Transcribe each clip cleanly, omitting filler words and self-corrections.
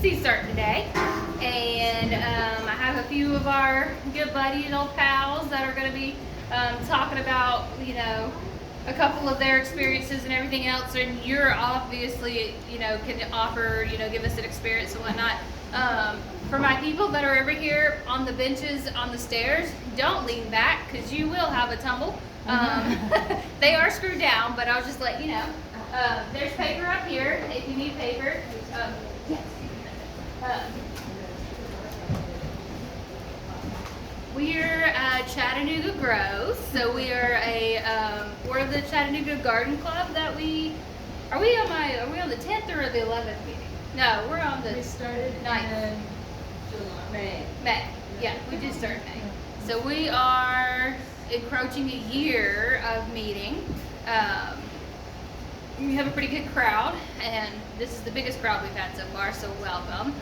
seed starting today, and I have a few of our good buddies and old pals that are going to be talking about, a couple of their experiences and everything else. And you're obviously, can offer, give us an experience and whatnot. For my people that are over here on the benches on the stairs, don't lean back because you will have a tumble. They are screwed down, but I'll just let you know. There's paper up here if you need paper. Yes. We're Chattanooga Grows, so we are we're the Chattanooga Garden Club. Are we on the 10th or the 11th meeting? No, we're on the. We started 9th. in May. May. Yeah, we did start May. So we are encroaching a year of meeting. We have a pretty good crowd, and this is the biggest crowd we've had so far, so welcome.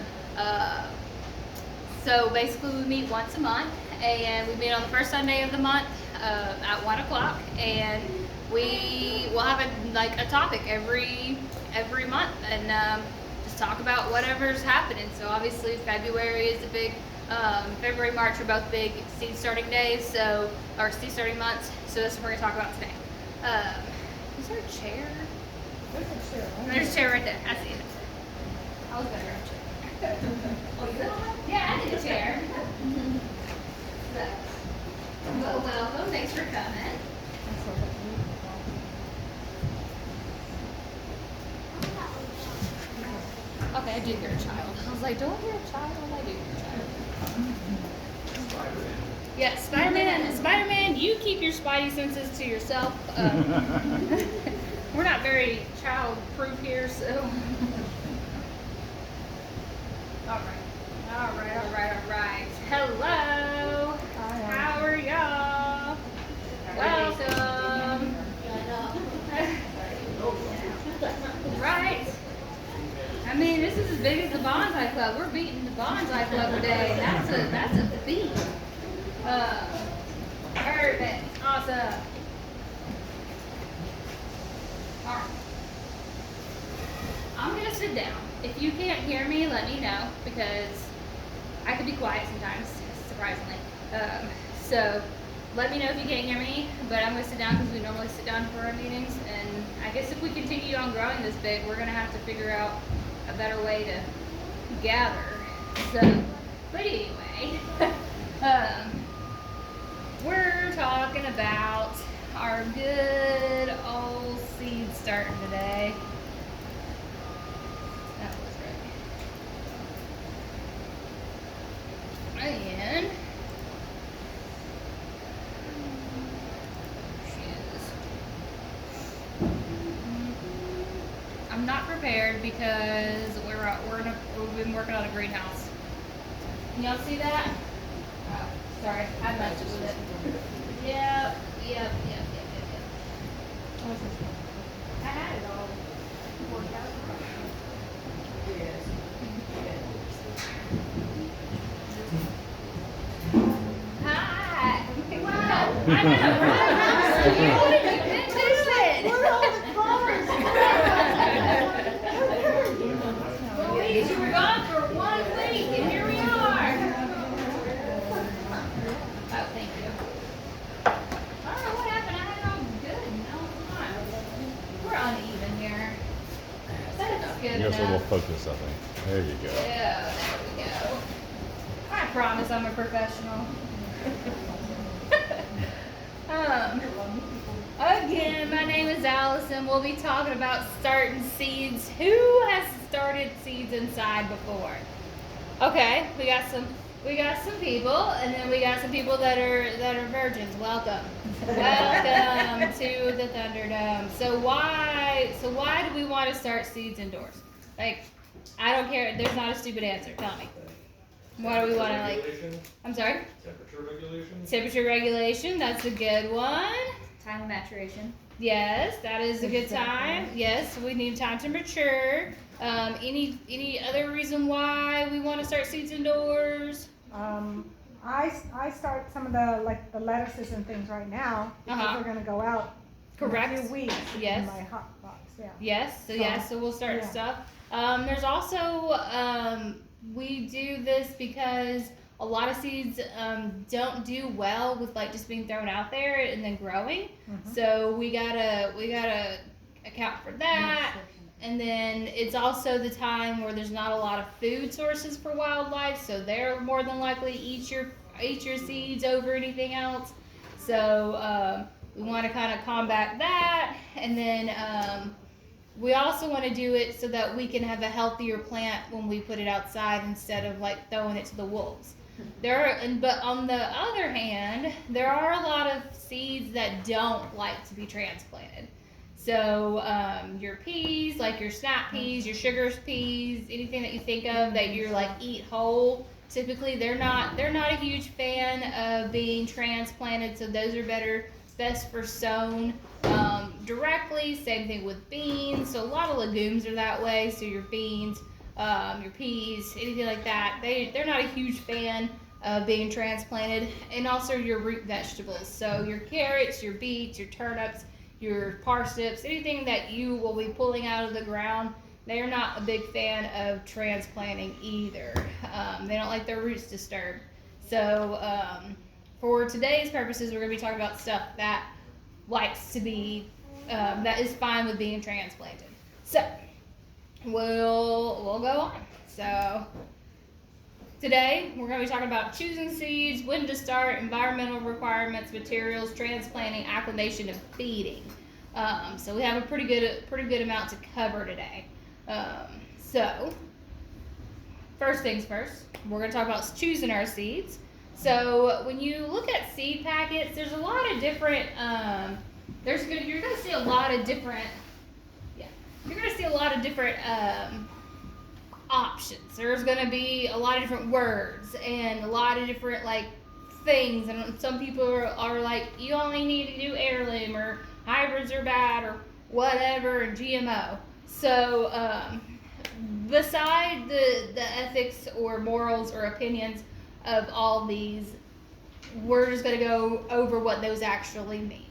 So basically we meet once a month, and we meet on the first Sunday of the month at 1 o'clock, and we will have a topic every month, and just talk about whatever's happening. So obviously February is a big, February, March are both big seed starting days, or seed starting months, so that's what we're going to talk about today. Is there a chair? There's a chair. There's a chair right there. I see it. I was better at a chair. Yeah, I need a chair. Well, welcome. Thanks for coming. Okay, I do hear a child. I was like, do I hear a child? I do hear a child. Yeah, Spider-Man, you keep your spidey senses to yourself. We're not very child-proof here, so. All right. Hello. Hi. How are y'all? Welcome. Right. I mean, this is as big as the Bonsai Club. We're beating the Bonsai Club today. That's a feat. Perfect. Awesome. All right. I'm gonna sit down. If you can't hear me, let me know, because I could be quiet sometimes, surprisingly. So let me know if you can't hear me, but I'm gonna sit down because we normally sit down for our meetings, and I guess if we continue on growing this big, we're gonna have to figure out a better way to gather. So, but anyway, we're talking about our good old seed starting today. That was right. And I'm not prepared because we've been working on a greenhouse. Can y'all see that? Oh, sorry, I messed with it. Yep. I had it all worked out. Hi. Wow. I know, right? You didn't finish it. Where are all the cars? Louise, you were gone for 1 week, and here we are. Oh, thank you. I don't know what happened. I had it all good, and now it's fine. We're uneven here. That's good Here's a little enough. focus, I think. There you go. Yeah, there we go. I promise I'm a professional. Again, my name is Allison. We'll be talking about starting seeds. Who has started seeds inside before? Okay, we got some people, and then we got some people that are virgins. Welcome to the Thunderdome. So why do we want to start seeds indoors? Like, I don't care. There's not a stupid answer. Tell me. Why do we want to I'm sorry? Temperature regulation. Temperature regulation. That's a good one. Time of maturation. Yes, that is a good time. Yes, we need time to mature. Any other reason why we want to start seeds indoors? I start some of the lettuces and things right now because we're gonna go out Correct. in a few weeks. Yes. In my hot box, yeah. Yes, so we'll start yeah. stuff. There's also, we do this because a lot of seeds don't do well with like just being thrown out there and then growing. So we gotta account for that. And then it's also the time where there's not a lot of food sources for wildlife, so they're more than likely eat your seeds over anything else. So we want to kind of combat that, and then we also want to do it so that we can have a healthier plant when we put it outside instead of like throwing it to the wolves. But on the other hand, there are a lot of seeds that don't like to be transplanted. So your peas, like your snap peas, your sugar peas, anything that you think of that you're like eat whole, typically they're not a huge fan of being transplanted. So those are best for sown directly. Same thing with beans. So a lot of legumes are that way. So your beans, your peas, anything like that, they're not a huge fan of being transplanted. And also your root vegetables. So your carrots, your beets, your turnips, your parsnips, anything that you will be pulling out of the ground, they're not a big fan of transplanting either. They don't like their roots disturbed. So for today's purposes, we're going to be talking about stuff that likes to be, that is fine with being transplanted. So we'll go on. So today, we're going to be talking about choosing seeds, when to start, environmental requirements, materials, transplanting, acclimation, and feeding. So we have a pretty good amount to cover today. So first things first, we're going to talk about choosing our seeds. So when you look at seed packets, there's a lot of different. You're going to see a lot of different. Yeah, you're going to see a lot of different. Options. There's going to be a lot of different words and a lot of different like things, and some people are like, you only need to do heirloom, or hybrids are bad, or whatever, and GMO. So beside the ethics or morals or opinions of all these, we're just going to go over what those actually mean.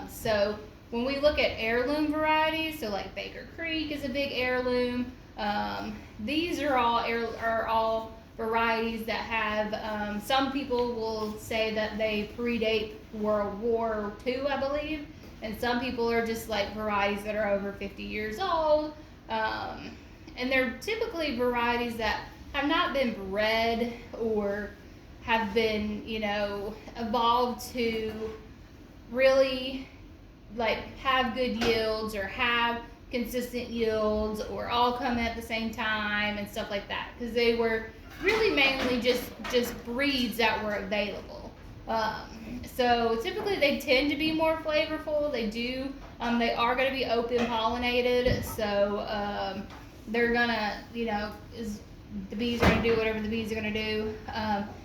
So when we look at heirloom varieties, so like Baker Creek is a big heirloom. These are all varieties that have, some people will say that they predate World War II, I believe, and some people are just like varieties that are over 50 years old, and they're typically varieties that have not been bred or have been, evolved to really like have good yields or have consistent yields or all come at the same time and stuff like that, because they were really mainly just breeds that were available. So typically they tend to be more flavorful. They are going to be open pollinated, so they're gonna, the bees are going to do whatever the bees are going to do.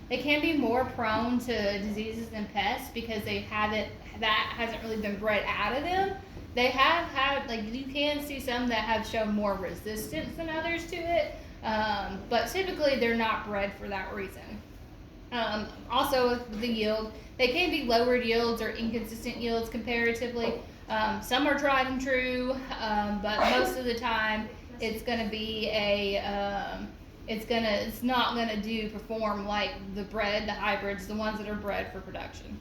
They can be more prone to diseases and pests because that hasn't really been bred out of them. They have had, like, you can see some that have shown more resistance than others to it, but typically they're not bred for that reason. Also with the yield, they can be lowered yields or inconsistent yields comparatively. Some are tried and true, but most of the time it's going to be it's not going to perform like the hybrids, the ones that are bred for production.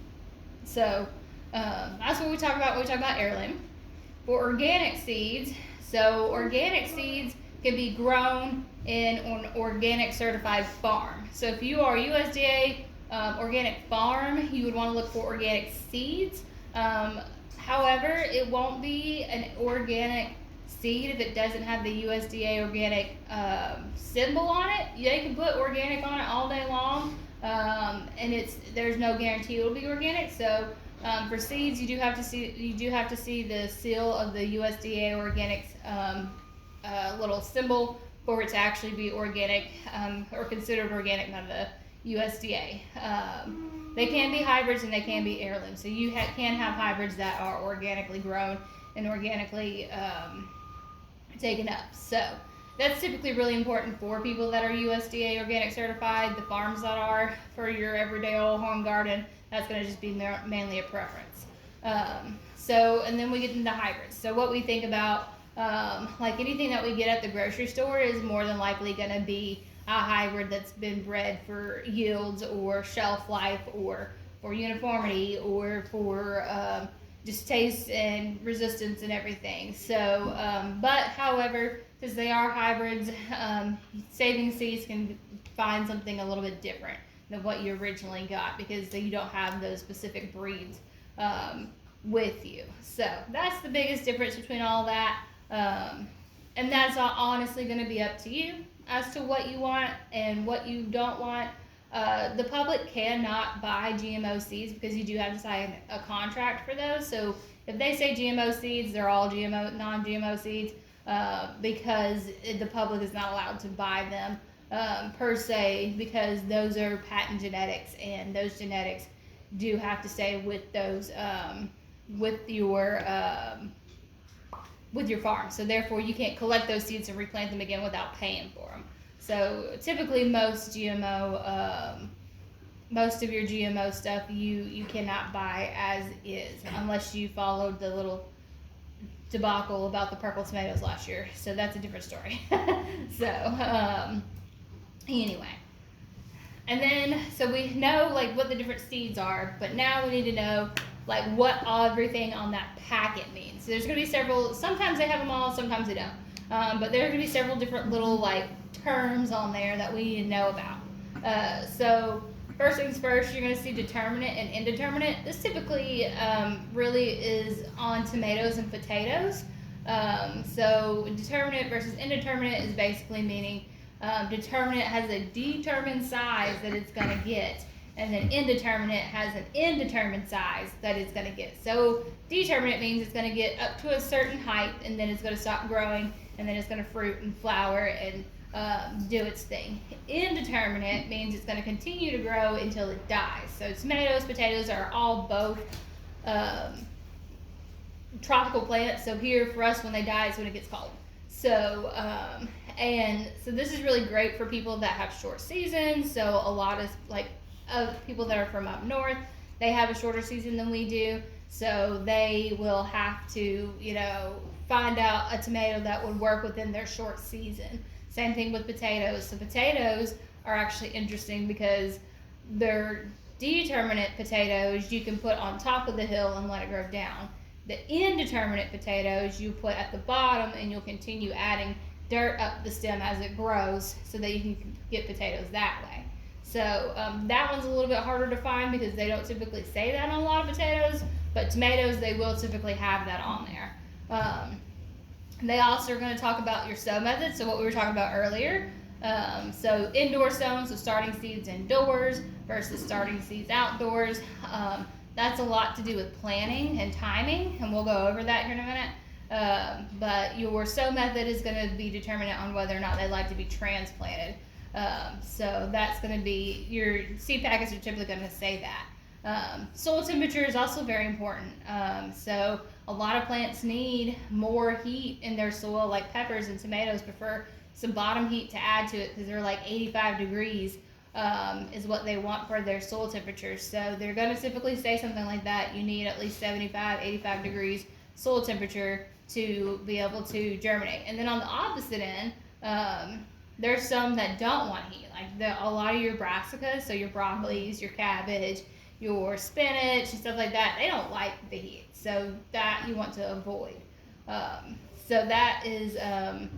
So that's what we talk about when we talk about heirloom. For organic seeds, so organic seeds can be grown in an organic certified farm. So if you are a USDA organic farm, you would want to look for organic seeds. However, it won't be an organic seed if it doesn't have the USDA organic symbol on it. They can put organic on it all day long, and there's no guarantee it'll be organic. So for seeds, you do have to see the seal of the USDA organic little symbol for it to actually be organic or considered organic by the USDA. They can be hybrids and they can be heirlooms. So you can have hybrids that are organically grown and organically taken up. So that's typically really important for people that are USDA organic certified. The farms that are, for your everyday old home garden, that's going to just be mainly a preference. And then we get into hybrids. So what we think about Like anything that we get at the grocery store is more than likely going to be a hybrid that's been bred for yields or shelf life or for uniformity or for just taste and resistance and everything. So, but however, since they are hybrids, saving seeds can find something a little bit different than what you originally got because you don't have those specific breeds with you. So that's the biggest difference between all that. And that's honestly going to be up to you as to what you want and what you don't want. The public cannot buy GMO seeds because you do have to sign a contract for those. So if they say GMO seeds, they're all GMO, non-GMO seeds, because the public is not allowed to buy them per se, because those are patent genetics, and those genetics do have to stay with those with your farm. So therefore, you can't collect those seeds and replant them again without paying for them. So typically, most of your GMO stuff you cannot buy as is unless you followed the little debacle about the purple tomatoes last year. So that's a different story. So anyway, and then so we know like what the different seeds are, but now we need to know like what everything on that packet means. So there's going to be several. Sometimes they have them all, sometimes they don't. But there are going to be several different little like terms on there that we need to know about. So first things first, you're going to see determinate and indeterminate. This typically really is on tomatoes and potatoes. So determinate versus indeterminate is basically meaning determinate has a determined size that it's going to get, and then indeterminate has an indeterminate size that it's going to get. So determinate means it's going to get up to a certain height, and then it's going to stop growing, and then it's going to fruit and flower and do its thing. Indeterminate means it's going to continue to grow until it dies. So tomatoes, potatoes are all both tropical plants. So here for us, when they die, is when it gets cold. So and so this is really great for people that have short seasons. So a lot of people that are from up north, they have a shorter season than we do. So they will have to, find out a tomato that would work within their short season. Same thing with potatoes. So potatoes are actually interesting because they're determinate potatoes you can put on top of the hill and let it grow down. The indeterminate potatoes you put at the bottom, and you'll continue adding dirt up the stem as it grows so that you can get potatoes that way. So that one's a little bit harder to find because they don't typically say that on a lot of potatoes, but tomatoes, they will typically have that on there. They also are going to talk about your sow method, so what we were talking about earlier. So indoor sowing, so starting seeds indoors versus starting seeds outdoors. That's a lot to do with planning and timing, and we'll go over that here in a minute. But your sow method is going to be determinant on whether or not they like to be transplanted. So that's going to be, your seed packets are typically going to say that. Soil temperature is also very important. So a lot of plants need more heat in their soil, like peppers and tomatoes prefer some bottom heat to add to it because they're like 85 degrees is what they want for their soil temperature. So they're going to typically say something like that. You need at least 75, 85 degrees soil temperature to be able to germinate. And then on the opposite end, there's some that don't want heat, like a lot of your brassicas, so your broccolis, your cabbage, your spinach and stuff like that, they don't like the heat, so that you want to avoid. So that is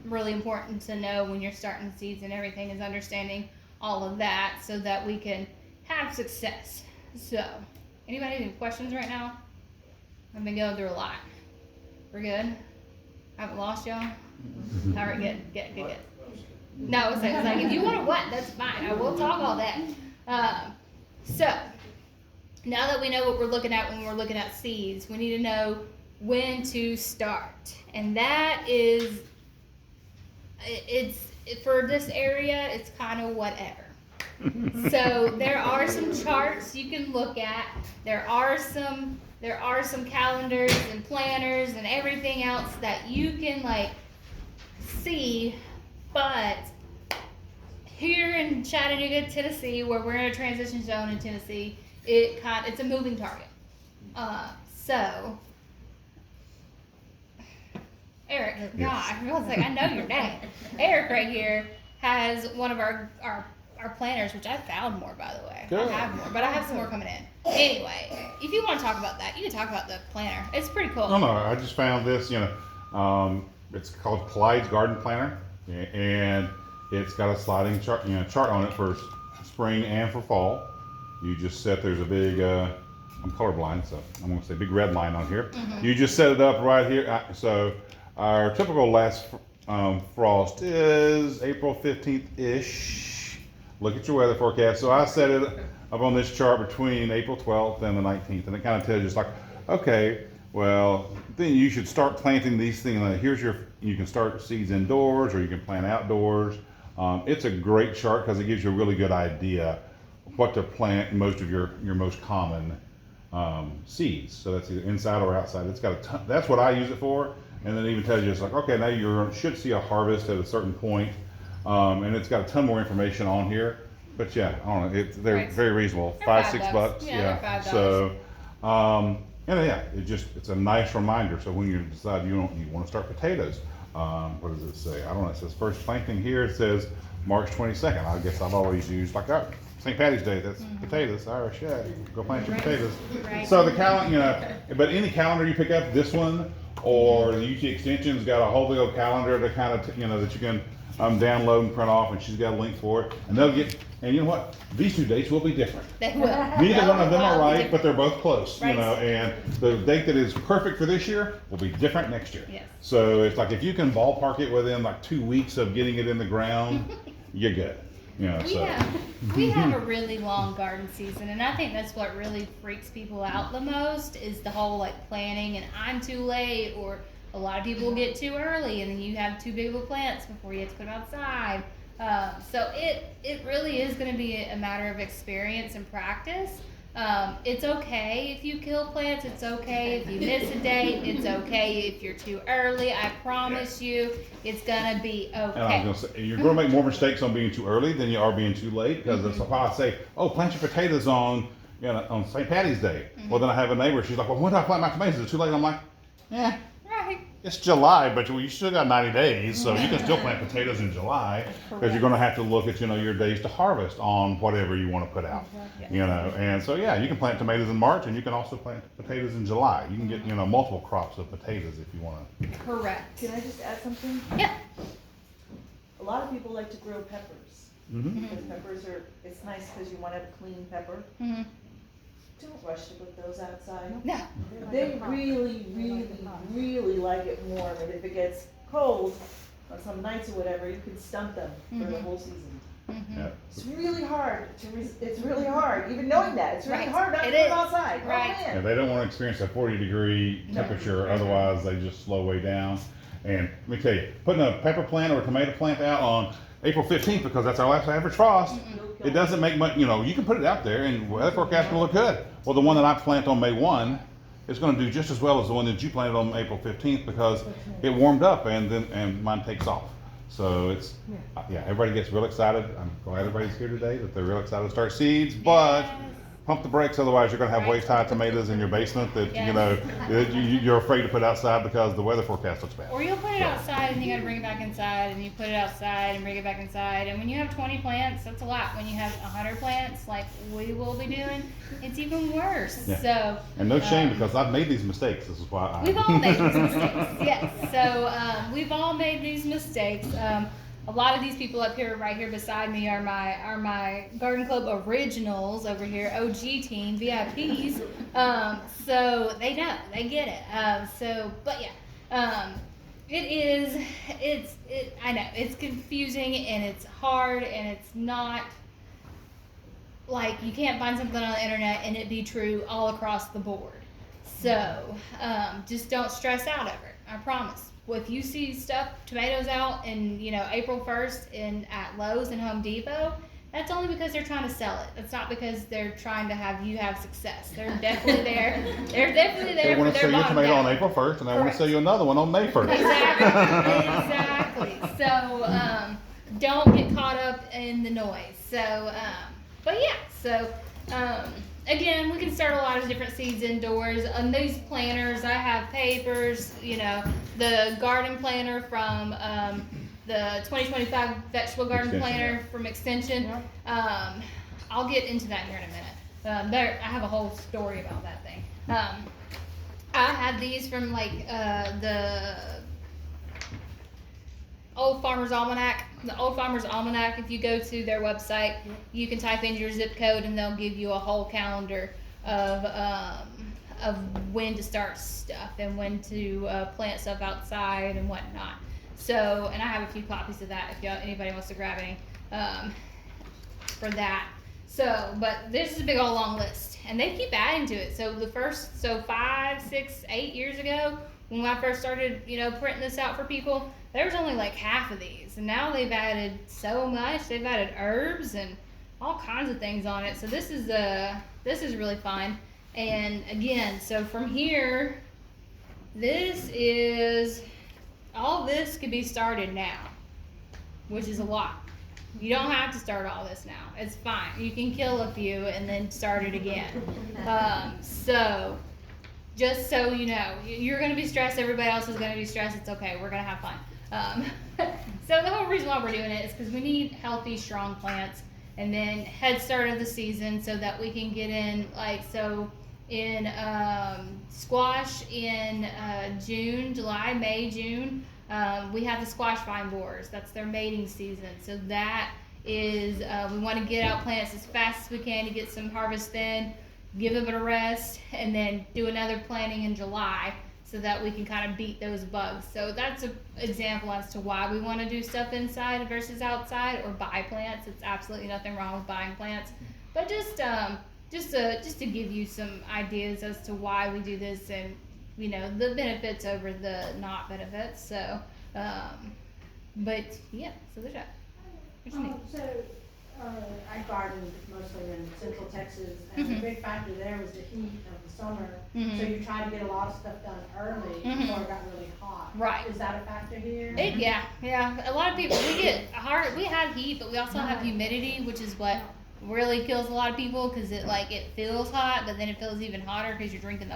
really important to know when you're starting seeds and everything, is understanding all of that so that we can have success. So anybody have any questions right now? I've been going through a lot. We're good? I haven't lost y'all? All right, good. No, it's like if you want to what, that's fine. I will talk all that. So now that we know what we're looking at when we're looking at seeds, we need to know when to start. And that is, for this area, it's kind of whatever. So there are some charts you can look at. There are some calendars and planners and everything else that you can see. But here in Chattanooga, Tennessee, where we're in a transition zone in Tennessee, it's a moving target. So Eric. Yes. God, I was like, I know your name. Eric right here has one of our planters, which I found more, by the way. Good. I have more, but I have some more coming in. Anyway, if you want to talk about that, you can talk about the planter. It's pretty cool. No, I just found this, it's called Clyde's Garden Planner, and it's got a sliding chart on it for spring and for fall. You just set, there's a big, I'm colorblind, so I'm gonna say big red line on here. You just set it up right here. So our typical last frost is April 15th-ish. Look at your weather forecast. So I set it up on this chart between April 12th and the 19th, and it kind of tells you, it's like, okay, well, then you should start planting these things. You can start seeds indoors or you can plant outdoors. It's a great chart because it gives you a really good idea what to plant in most of your most common seeds. So that's either inside or outside. It's got a ton, that's what I use it for. And then it even tells you, it's like, okay, now you should see a harvest at a certain point. And it's got a ton more information on here. But yeah, I don't know, they're Right. very reasonable. They're $5-6 $5. bucks. Yeah, they're $5. So, and yeah, it's a nice reminder. So when you decide you want to start potatoes, what does it say? I don't know. It says first planting here. It says March 22nd. I guess I've always used like that. St. Patty's Day. That's potatoes. Irish. Yeah, go plant your potatoes. Right. So the calendar, but any calendar you pick up, this one or the UT Extension's got a whole little calendar to kind of that you can download and print off, and she's got a link for it. And they'll get. And you know what? These two dates will be different. They will. Neither one of them are right, but they're both close, Right. and the date that is perfect for this year will be different next year. Yes. So it's like if you can ballpark it within like 2 weeks of getting it in the ground, you're good. We have a really long garden season, and I think that's what really freaks people out the most is the whole like planning and I'm too late, or a lot of people get too early and then you have too big of a plants before you have to put them outside. So it really is going to be a matter of experience and practice. It's okay if you kill plants. It's okay if you miss a date. It's okay if you're too early. I promise you, it's gonna be okay. And I was gonna say, you're gonna make more mistakes on being too early than you are being too late, because that's why I say, oh, plant your potatoes on St. Patty's Day. Well, then I have a neighbor. She's like, well, when do I plant my tomatoes? Is it too late? I'm like, yeah. Right. It's July, but you still got 90 days, so you can still plant potatoes in July, because you're going to have to look at your days to harvest on whatever you want to put out. And so yeah, you can plant tomatoes in March, and you can also plant potatoes in July. You can get multiple crops of potatoes if you want to. Correct. Can I just add something? Yeah. A lot of people like to grow peppers. Mm-hmm. Because peppers it's nice because you want to have a clean pepper. Mm-hmm. Don't rush to put those outside. No. They really like it warm, and if it gets cold on some nights or whatever, you can stump them for the whole season. Yeah. It's really hard it's really hard, even knowing that, it's really Right. hard not to It put them is. outside. Right. Oh, Yeah, man. they don't want to experience a 40-degree temperature, otherwise they just slow way down. And let me tell you, putting a pepper plant or a tomato plant out on April 15th, because that's our last average frost, it doesn't make much, you can put it out there and weather forecast will look good. Well, the one that I plant on May 1 is going to do just as well as the one that you planted on April 15th, because it warmed up and mine takes off. So it's, everybody gets real excited. I'm glad everybody's here today, that they're real excited to start seeds, but pump the brakes, otherwise you're going to have waist-high tomatoes in your basement that, you're afraid to put outside because the weather forecast looks bad. Or you'll put it outside and you gotta bring it back inside, and you put it outside and bring it back inside. And when you have 20 plants, that's a lot. When you have 100 plants, like we will be doing, it's even worse. Yeah. So. And no shame, because I've made these mistakes. This is why We've all made these mistakes, yes. So we've all made these mistakes. A lot of these people up here, right here beside me, are my Garden Club originals over here, OG team, VIPs. So they know, they get it. But yeah, I know it's confusing and it's hard and it's not like you can't find something on the internet and it be true all across the board. So just don't stress out over it. I promise. Well, if you see tomatoes out in, April 1st at Lowe's and Home Depot, that's only because they're trying to sell it. That's not because they're trying to have you have success. They're definitely there. They're definitely there They for want to their sell you a bottom tomato on dollar. April 1st, and they want Correct. to sell you another one on May 1st. Exactly. So don't get caught up in the noise. So, but yeah. So again, we can start a lot of different seeds indoors. On these planters, I have papers, you know, the garden planter from the 2025 vegetable garden Extension, planter from Extension. I'll get into that here in a minute. There, I have a whole story about that thing. I had these from like the Old Farmer's Almanac. The Old Farmer's Almanac, if you go to their website, you can type in your zip code and they'll give you a whole calendar of when to start stuff and when to plant stuff outside and whatnot. So, and I have a few copies of that if anybody wants to grab any for that. So, but this is a big old long list, and they keep adding to it. So 5, 6, 8 years ago, when I first started, you know, printing this out for people, there was only like half of these, and now they've added so much. They've added herbs and all kinds of things on it. So this is really fun. And again, so from here, all this could be started now, which is a lot. You don't have to start all this now. It's fine. You can kill a few and then start it again. So just so you know, you're going to be stressed. Everybody else is going to be stressed. It's okay. We're going to have fun. So the whole reason why we're doing it is because we need healthy, strong plants, and then head start of the season so that we can get in, like, so in squash in June, July, May, June, we have the squash vine borers. That's their mating season. So that is, we want to get out plants as fast as we can to get some harvest in, give them a rest, and then do another planting in July so that we can kind of beat those bugs. So that's an example as to why we want to do stuff inside versus outside or buy plants. It's absolutely nothing wrong with buying plants, but just to give you some ideas as to why we do this and, you know, the benefits over the not benefits. So, but yeah, so there's that. What you think? I gardened mostly in Central Texas, and the big factor there was the heat of the summer. So you try to get a lot of stuff done early before it got really hot. Right. Is that a factor here? Yeah. A lot of people, we have heat, but we also have humidity, which is what really kills a lot of people, because it feels hot, but then it feels even hotter because you're drinking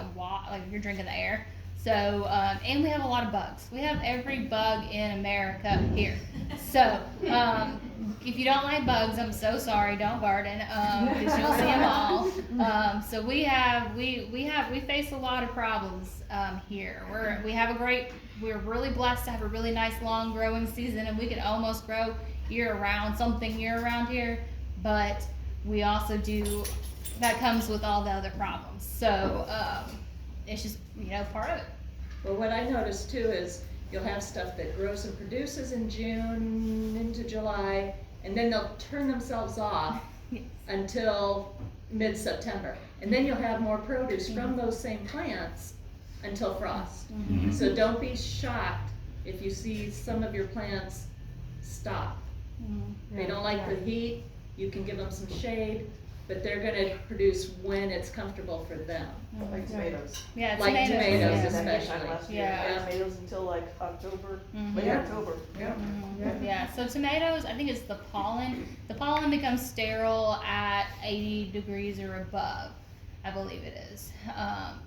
you're drinking the air. So, and we have a lot of bugs. We have every bug in America here. So, if you don't like bugs, I'm so sorry. Don't garden, because you'll see them all. So we face a lot of problems here. We're really blessed to have a really nice long growing season, and we can almost grow year round here. But we also that comes with all the other problems. So it's just, you know, part of it. Well, what I noticed too is you'll have stuff that grows and produces in June into July, and then they'll turn themselves off until mid-September. And then you'll have more produce from those same plants until frost. So don't be shocked if you see some of your plants stop. They don't like the heat. You can give them some shade, but they're going to produce when it's comfortable for them. Like tomatoes. Yeah, Like tomatoes yeah. especially. Yeah. Tomatoes until like October, late Yeah. October. Yeah, so tomatoes, I think it's the pollen. The pollen becomes sterile at 80 degrees or above, I believe it is.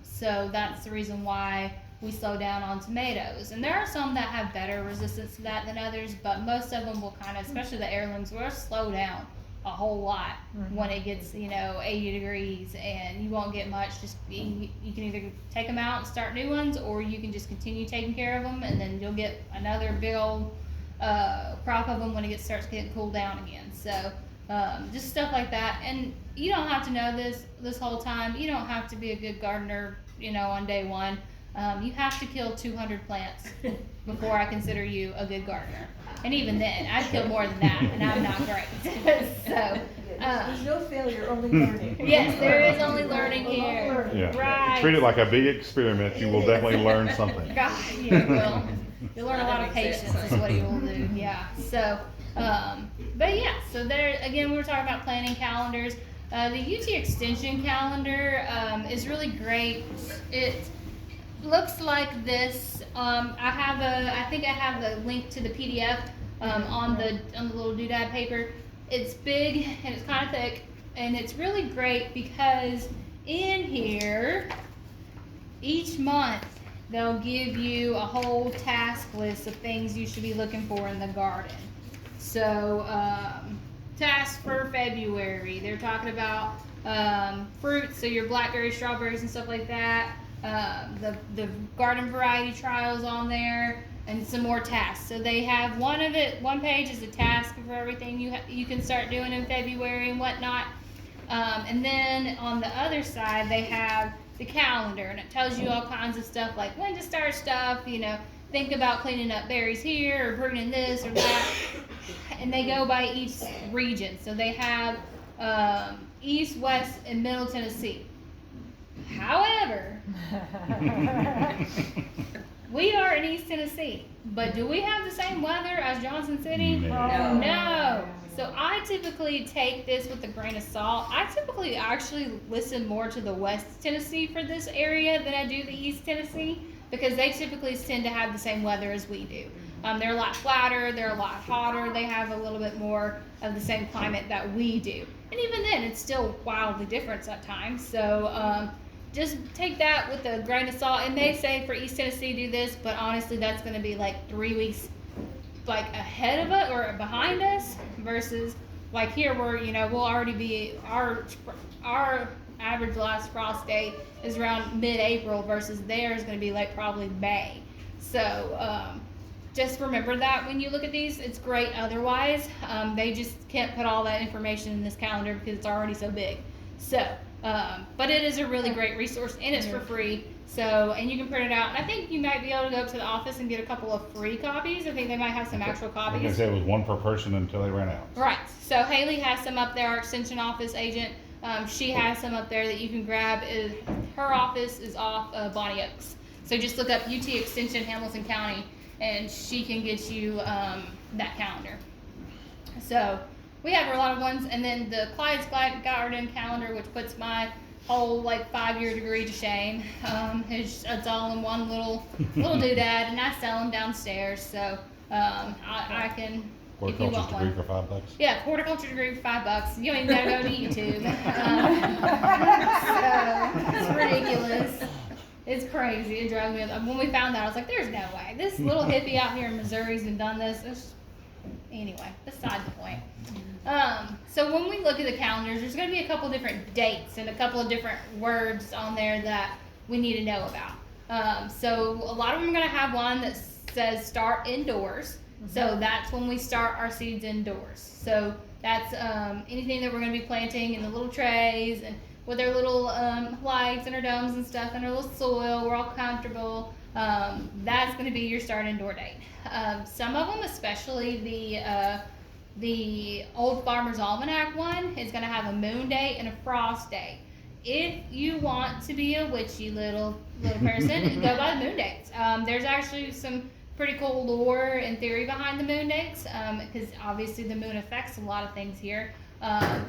So that's the reason why we slow down on tomatoes. And there are some that have better resistance to that than others, but most of them will kind of, especially the heirlooms, will slow down a whole lot when it gets, 80 degrees, and you won't get much. You can either take them out and start new ones, or you can just continue taking care of them, and then you'll get another big old crop of them when it starts getting cooled down again. So just stuff like that. And you don't have to know this whole time. You don't have to be a good gardener, on day one. You have to kill 200 plants before I consider you a good gardener. And even then, I'd kill more than that, and I'm not great. So, There's no failure, only learning. yes, there is only learning here. Yeah. Right. Treat it like a big experiment. You will definitely learn something. God, you will. You'll learn a lot of patience is what you will do. Yeah. So, but yeah, so there, again, we were talking about planning calendars. The UT Extension calendar is really great. It looks like this. I think I have the link to the PDF on the little doodad paper. It's big and it's kind of thick, and it's really great because in here, each month, they'll give you a whole task list of things you should be looking for in the garden. So, tasks for February, they're talking about fruits, so your blackberries, strawberries, and stuff like that. The garden variety trials on there, and some more tasks. So they have one page is a task for everything you can start doing in February and whatnot. And then on the other side, they have the calendar, and it tells you all kinds of stuff like when to start stuff, think about cleaning up berries here or pruning this or that. And they go by each region. So they have East, West, and Middle Tennessee. However, we are in East Tennessee, but do we have the same weather as Johnson City? No. No. So I typically take this with a grain of salt. I typically actually listen more to the West Tennessee for this area than I do the East Tennessee, because they typically tend to have the same weather as we do. They're a lot flatter, they're a lot hotter, they have a little bit more of the same climate that we do. And even then, it's still wildly different at times. So just take that with a grain of salt. And they say for East Tennessee do this, but honestly, that's going to be like 3 weeks like ahead of it or behind us, versus like here where we'll already be our average last frost date is around mid-April, versus theirs going to be like probably May. So just remember that when you look at these. It's great otherwise. They just can't put all that information in this calendar because it's already so big. So but it is a really great resource, and it's for free. So, and you can print it out. And I think you might be able to go up to the office and get a couple of free copies. I think they might have some actual I was copies. gonna say it was one per person until they ran out. Right. So Haley has some up there, our extension office agent. She has some up there that you can grab. Her office is off Bonnie Oaks. So just look up UT Extension Hamilton County, and she can get you that calendar. So we have a lot of ones. And then the Clyde's Garden calendar, which puts my whole like 5-year degree to shame. It's all in one little doodad, and I sell them downstairs. So I can, if you want Horticulture degree one. for $5. Yeah, horticulture degree for $5. You don't even gotta go to YouTube. So it's ridiculous. It's crazy. It drove me. When we found out, I was like, "There's no way. This little hippie out here in Missouri's been done this." Anyway, beside the point. So when we look at the calendars, there's going to be a couple different dates and a couple of different words on there that we need to know about. So a lot of them are going to have one that says start indoors. So that's when we start our seeds indoors. So that's anything that we're going to be planting in the little trays and with our little lights and our domes and stuff and our little soil. We're all comfortable. That's going to be your start indoor date. Some of them, especially the Old Farmer's Almanac one, is going to have a moon date and a frost date. If you want to be a witchy little person, go by the moon dates. There's actually some pretty cool lore and theory behind the moon dates, because obviously the moon affects a lot of things here.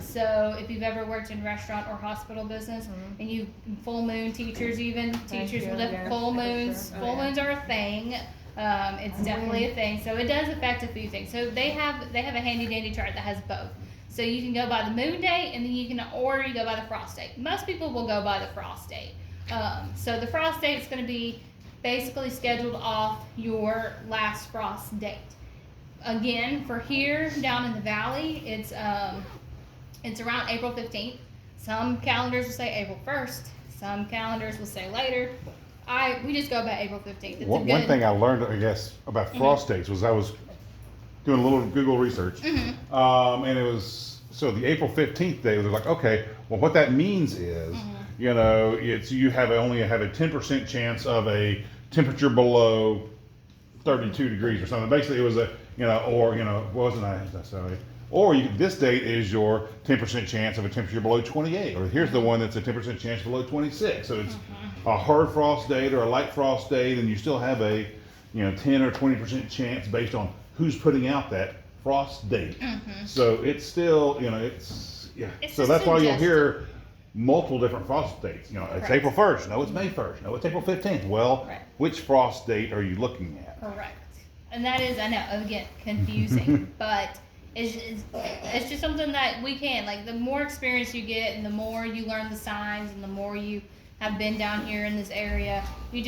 So if you've ever worked in restaurant or hospital business, and you full moon teachers will have full moons. Full moons are a thing. It's definitely a thing. So it does affect a few things. So they have a handy dandy chart that has both. So you can go by the moon date, and then you go by the frost date. Most people will go by the frost date. So the frost date is going to be basically scheduled off your last frost date. Again, for here down in the valley, it's around April 15th. Some calendars will say April 1st. Some calendars will say later. We just go by April 15th. One thing I learned, I guess, about frost dates was I was doing a little Google research, and it was, so the April 15th day, they're like, okay, well, what that means is, it's you only have a 10% chance of a temperature below 32 degrees or something. Basically, it was this date is your 10% chance of a temperature below 28, or here's the one that's a 10% chance below 26. So it's a hard frost date or a light frost date, and you still have a 10 or 20% chance based on who's putting out that frost date. So it's still It's so a that's why you'll suggestion. hear multiple different frost dates. It's Correct. April 1st. No, it's May 1st. No, it's April 15th. Well, Right. which frost date are you looking at? Correct. And that is, I know, again, confusing, but it's just something that we can, like, the more experience you get and the more you learn the signs and the more you have been down here in this area, you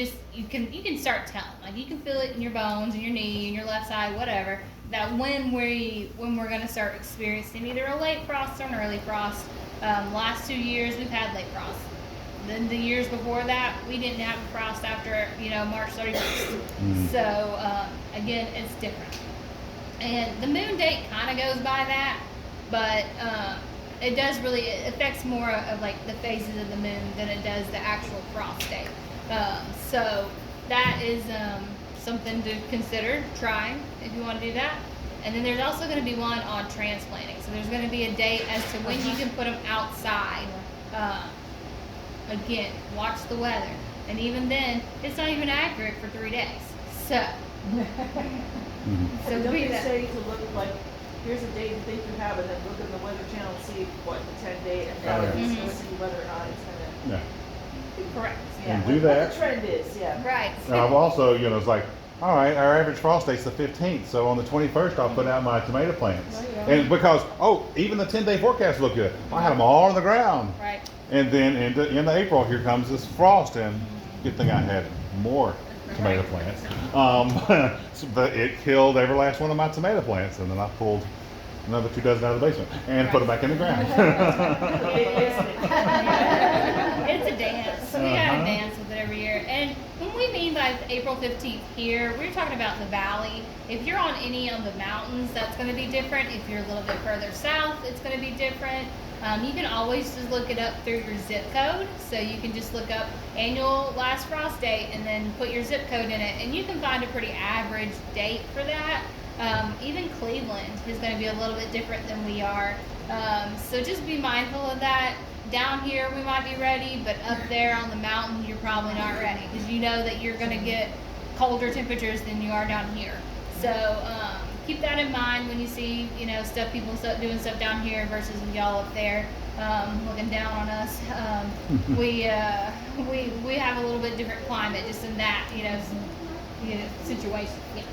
can start telling, like, you can feel it in your bones, in your knee, in your left side, whatever, that when we're going to start experiencing either a late frost or an early frost. Last 2 years we've had late frost. Then the years before that, we didn't have a frost after, March 31st. So, again, it's different. And the moon date kind of goes by that, but it affects more of like the phases of the moon than it does the actual frost date. So that is something to consider trying if you want to do that. And then there's also going to be one on transplanting. So there's going to be a date as to when you can put them outside. Again, watch the weather. And even then, it's not even accurate for 3 days. So, So don't be they that. say to look like, here's a date you think you have, and then look in the weather channel and see what the 10 day, and then see whether or not it's gonna. Yeah. Correct. Yeah, And do what that. the trend is, yeah. Right. And I've also, it's like, all right, our average frost date's the 15th, so on the 21st I'll put out my tomato plants. And because, even the 10-day forecast looked good. I had them all on the ground. Right. And then in April, here comes this frost, and good thing I had more tomato plants. But it killed every last one of my tomato plants, and then I pulled another 2 dozen out of the basement and put them back in the ground. It's a dance. We gotta dance with it every year. And when we mean by April 15th here, we're talking about the valley. If you're on any of the mountains, that's going to be different. If you're a little bit further south, it's going to be different. You can always just look it up through your zip code. So you can just look up annual last frost date and then put your zip code in it, and you can find a pretty average date for that. Even Cleveland is going to be a little bit different than we are. So just be mindful of that. Down here we might be ready, but up there on the mountain you're probably not ready, because you know that you're going to get colder temperatures than you are down here. So keep that in mind when you see people doing stuff down here versus y'all up there looking down on us. We have a little bit different climate just in that situation. Yeah.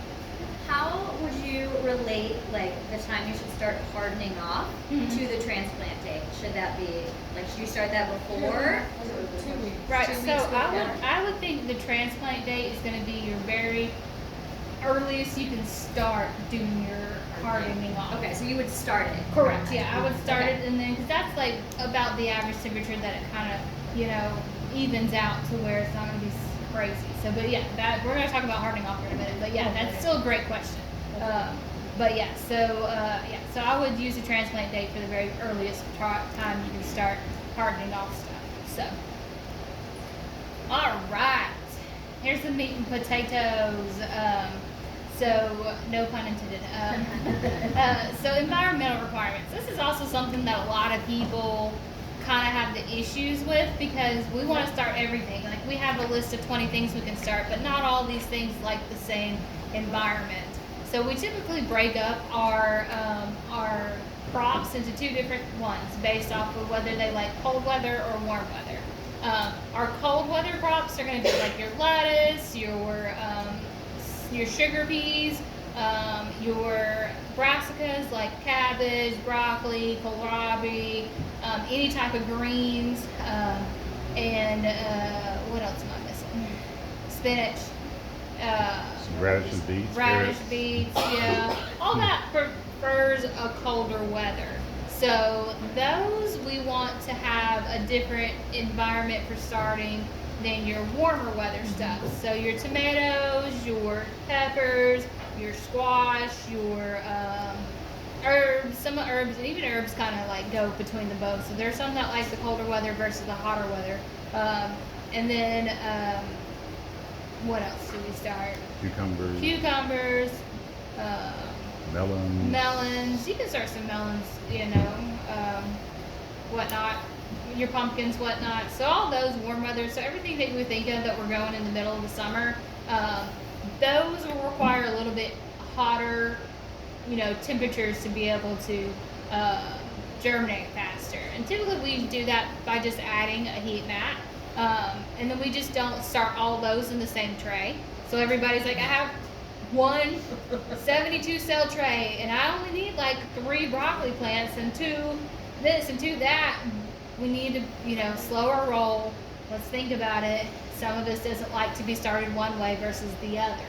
How would you relate like the time you should start hardening off to the transplant date? Should that be should you start that before? 2 weeks. Right. 2 So weeks I would think the transplant date is going to be your very earliest you can start doing your hardening off. Okay, so you would start it. Correct. Yeah, I would start it, and then because that's like about the average temperature that it kind of evens out to where it's not going to be crazy. So, but yeah, that we're going to talk about hardening off here in a minute. But yeah, that's still a great question. But yeah, so I would use the transplant date for the very earliest time you can start hardening off stuff. So, all right, here's the meat and potatoes. So no pun intended. So environmental requirements. This is also something that a lot of people kind of have the issues with, because we want to start everything. Like, we have a list of 20 things we can start, but not all these things like the same environment. So we typically break up our crops into 2 different ones based off of whether they like cold weather or warm weather. Our cold weather crops are going to be like your lettuce, your sugar peas, your brassicas like cabbage, broccoli, kohlrabi, any type of greens, and what else am I missing? Spinach, Radish and beets. radish, carrots. beets, yeah, all that prefers a colder weather. So those we want to have a different environment for starting than your warmer weather stuff. So your tomatoes, your peppers, your squash, your herbs, some herbs, and even herbs kind of like go between the both. So there's some that like the colder weather versus the hotter weather. And then what else do we start? Cucumbers, melons. You can start some melons, whatnot. Your pumpkins, whatnot. So all those warm weather. So everything that we think of that we're growing in the middle of the summer, those will require a little bit hotter, temperatures to be able to germinate faster. And typically we do that by just adding a heat mat. And then we just don't start all those in the same tray. So everybody's like, I have one 72 cell tray, and I only need like 3 broccoli plants and 2 this and 2 that. We need to, you know, slow our roll. Let's think about it. Some of us doesn't like to be started one way versus the other.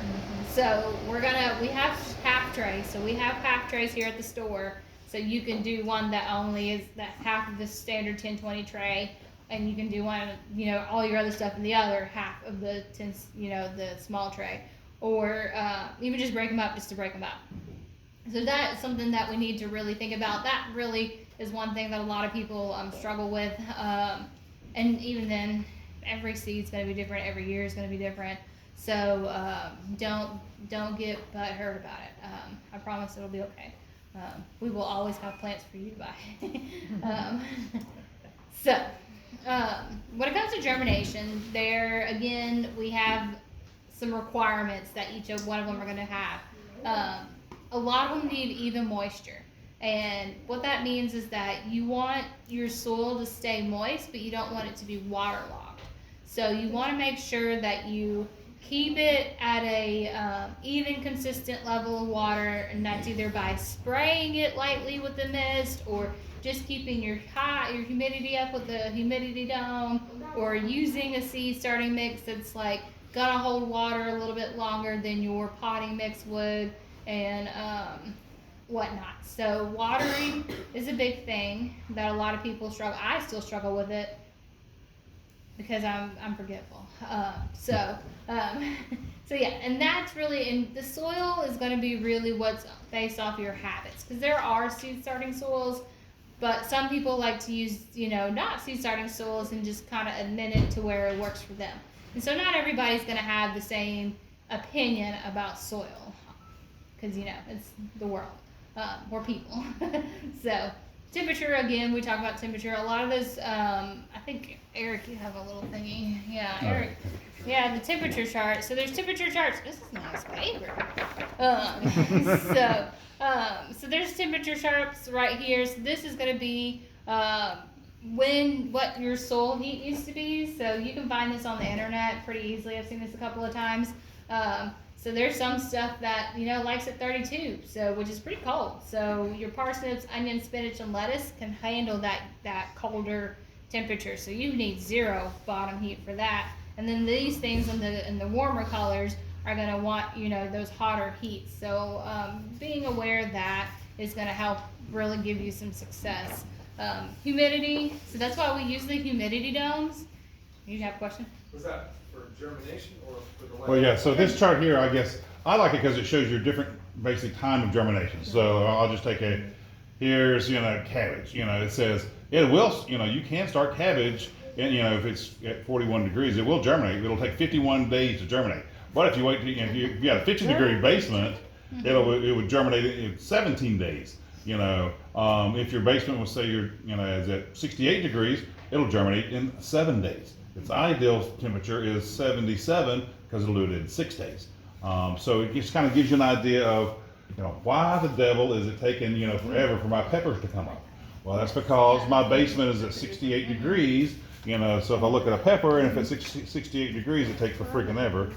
So we have half trays. So we have half trays here at the store. So you can do one that only is that half of the standard 10-20 tray, and you can do one, you know, all your other stuff in the other half of the the small tray, or even just break them up just to break them up. So that's something that we need to really think about. That really is one thing that a lot of people struggle with, and even then, every seed's going to be different. Every year is going to be different. So don't get butthurt about it. I promise it'll be okay. We will always have plants for you to buy. When it comes to germination, there again we have some requirements that each one of them are going to have. A lot of them need even moisture, and what that means is that you want your soil to stay moist, but you don't want it to be waterlogged. So you want to make sure that you keep it at a even, consistent level of water, and that's either by spraying it lightly with the mist, or just keeping your humidity up with the humidity dome, or using a seed starting mix that's like gonna hold water a little bit longer than your potting mix would, and whatnot. So watering is a big thing that a lot of people struggle. I still struggle with it because I'm forgetful. So yeah, and that's really, and the soil is going to be really what's based off your habits, because there are seed starting soils, but some people like to use, you know, not seed starting soils and just kind of admit it to where it works for them. And so not everybody's going to have the same opinion about soil, because, you know, it's the world. We're people. So temperature, again, we talk about temperature. A lot of those, I think, Eric, you have a little thingy. Yeah, Eric. Yeah, the temperature chart. So there's temperature charts. This is nice paper. So there's temperature charts right here. So this is going to be what your soil heat needs to be. So you can find this on the internet pretty easily. I've seen this a couple of times. So there's some stuff that, you know, likes at 32, so which is pretty cold. So your parsnips, onion, spinach, and lettuce can handle that colder temperature. So you need 0 bottom heat for that. And then these things in the warmer colors are going to want, you know, those hotter heats. So being aware of that is going to help really give you some success. Humidity. So that's why we use the humidity domes. You have a question? Was that for germination or for the weather? Well, yeah, so this chart here, I guess, I like it because it shows your different basic time of germination. So I'll just take here's, you know, cabbage. You know, it says, it will, you know, you can start cabbage, and, you know, if it's at 41 degrees, it will germinate. It'll take 51 days to germinate. But if you wait, if you got a 50-degree basement, it would germinate in 17 days. You know, if your basement will say is at 68 degrees, it'll germinate in 7 days. Its ideal temperature is 77 because it'll do it in 6 days. So it just kind of gives you an idea of, you know, why the devil is it taking, you know, forever for my peppers to come up? Well, that's because my basement is at 68 degrees, you know, so if I look at a pepper and if it's 68 degrees, it takes for freaking ever.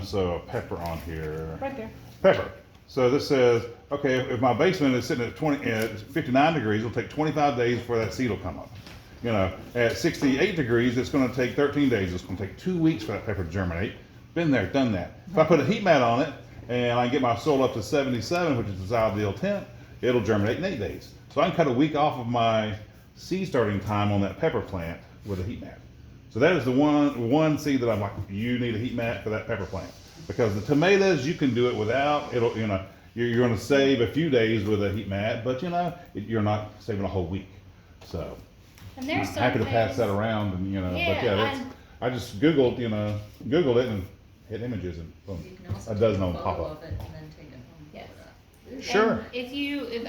So a pepper on here. Right there. Pepper. So this says, okay, if my basement is sitting at 59 degrees, it'll take 25 days before that seed will come up. You know, at 68 degrees, it's going to take 13 days. It's going to take 2 weeks for that pepper to germinate. Been there, done that. If I put a heat mat on it and I get my soil up to 77, which is its ideal temp, it'll germinate in 8 days. So I can cut a week off of my seed starting time on that pepper plant with a heat mat. So that is the one seed that I'm like, you need a heat mat for that pepper plant. Because the tomatoes, you can do it without, it'll, you know, you're going to save a few days with a heat mat, but, you know, you're not saving a whole week. So And there's I'm some happy to pass things- that around, and, you know, Yeah, but yeah, I just Googled it and hit images, and boom, You can also a dozen take of a them pop photo up. of it and then take it home. Yes. And Sure. And if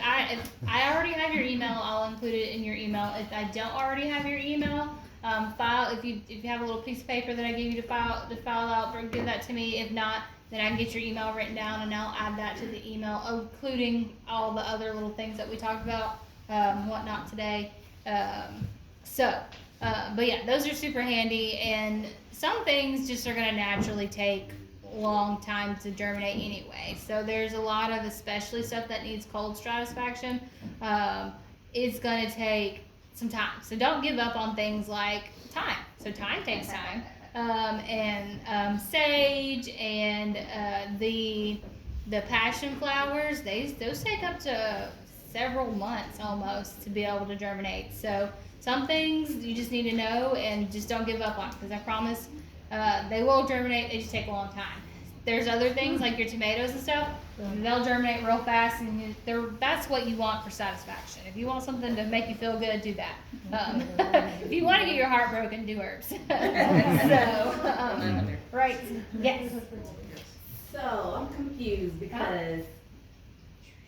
I already have your email, I'll include it in your email. If I don't already have your email, file if you have a little piece of paper that I give you to file out, or give that to me. If not, then I can get your email written down and I'll add that to the email, including all the other little things that we talked about, whatnot today. But yeah, those are super handy, and some things just are gonna naturally take long time to germinate anyway. So there's a lot of, especially stuff that needs cold stratisfaction, it's going to take some time. So don't give up on things like thyme. So thyme takes time. Sage and the passion flowers, those take up to several months almost to be able to germinate. So some things you just need to know and just don't give up on, because I promise they will germinate. They just take a long time. There's other things like your tomatoes and stuff, they'll germinate real fast, and that's what you want for satisfaction. If you want something to make you feel good, do that. If you want to get your heart broken, do herbs. Right, yes. So I'm confused because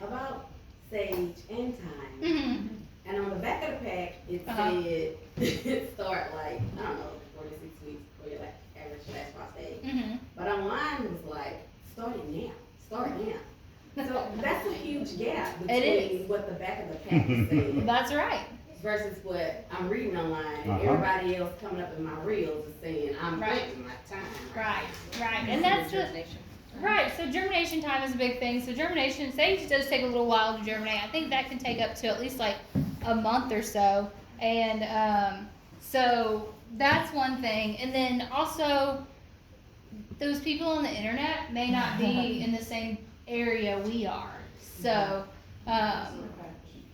about sage and thyme, Mm-hmm. and on the back of the pack it said it start like, I don't know, 4 to 6 weeks for your like average last prostate. Mm-hmm. But on mine was like start now. So that's a huge gap between what the back of the pack is saying That's right. versus what I'm reading online. Uh-huh. Everybody else coming up in my reels is saying I'm Right. wasting my time. Right. And that's right. So germination time is a big thing. So germination, sage does take a little while to germinate. I think that can take up to at least like a month or so. And so that's one thing. And then also, those people on the internet may not be in the same area we are. So,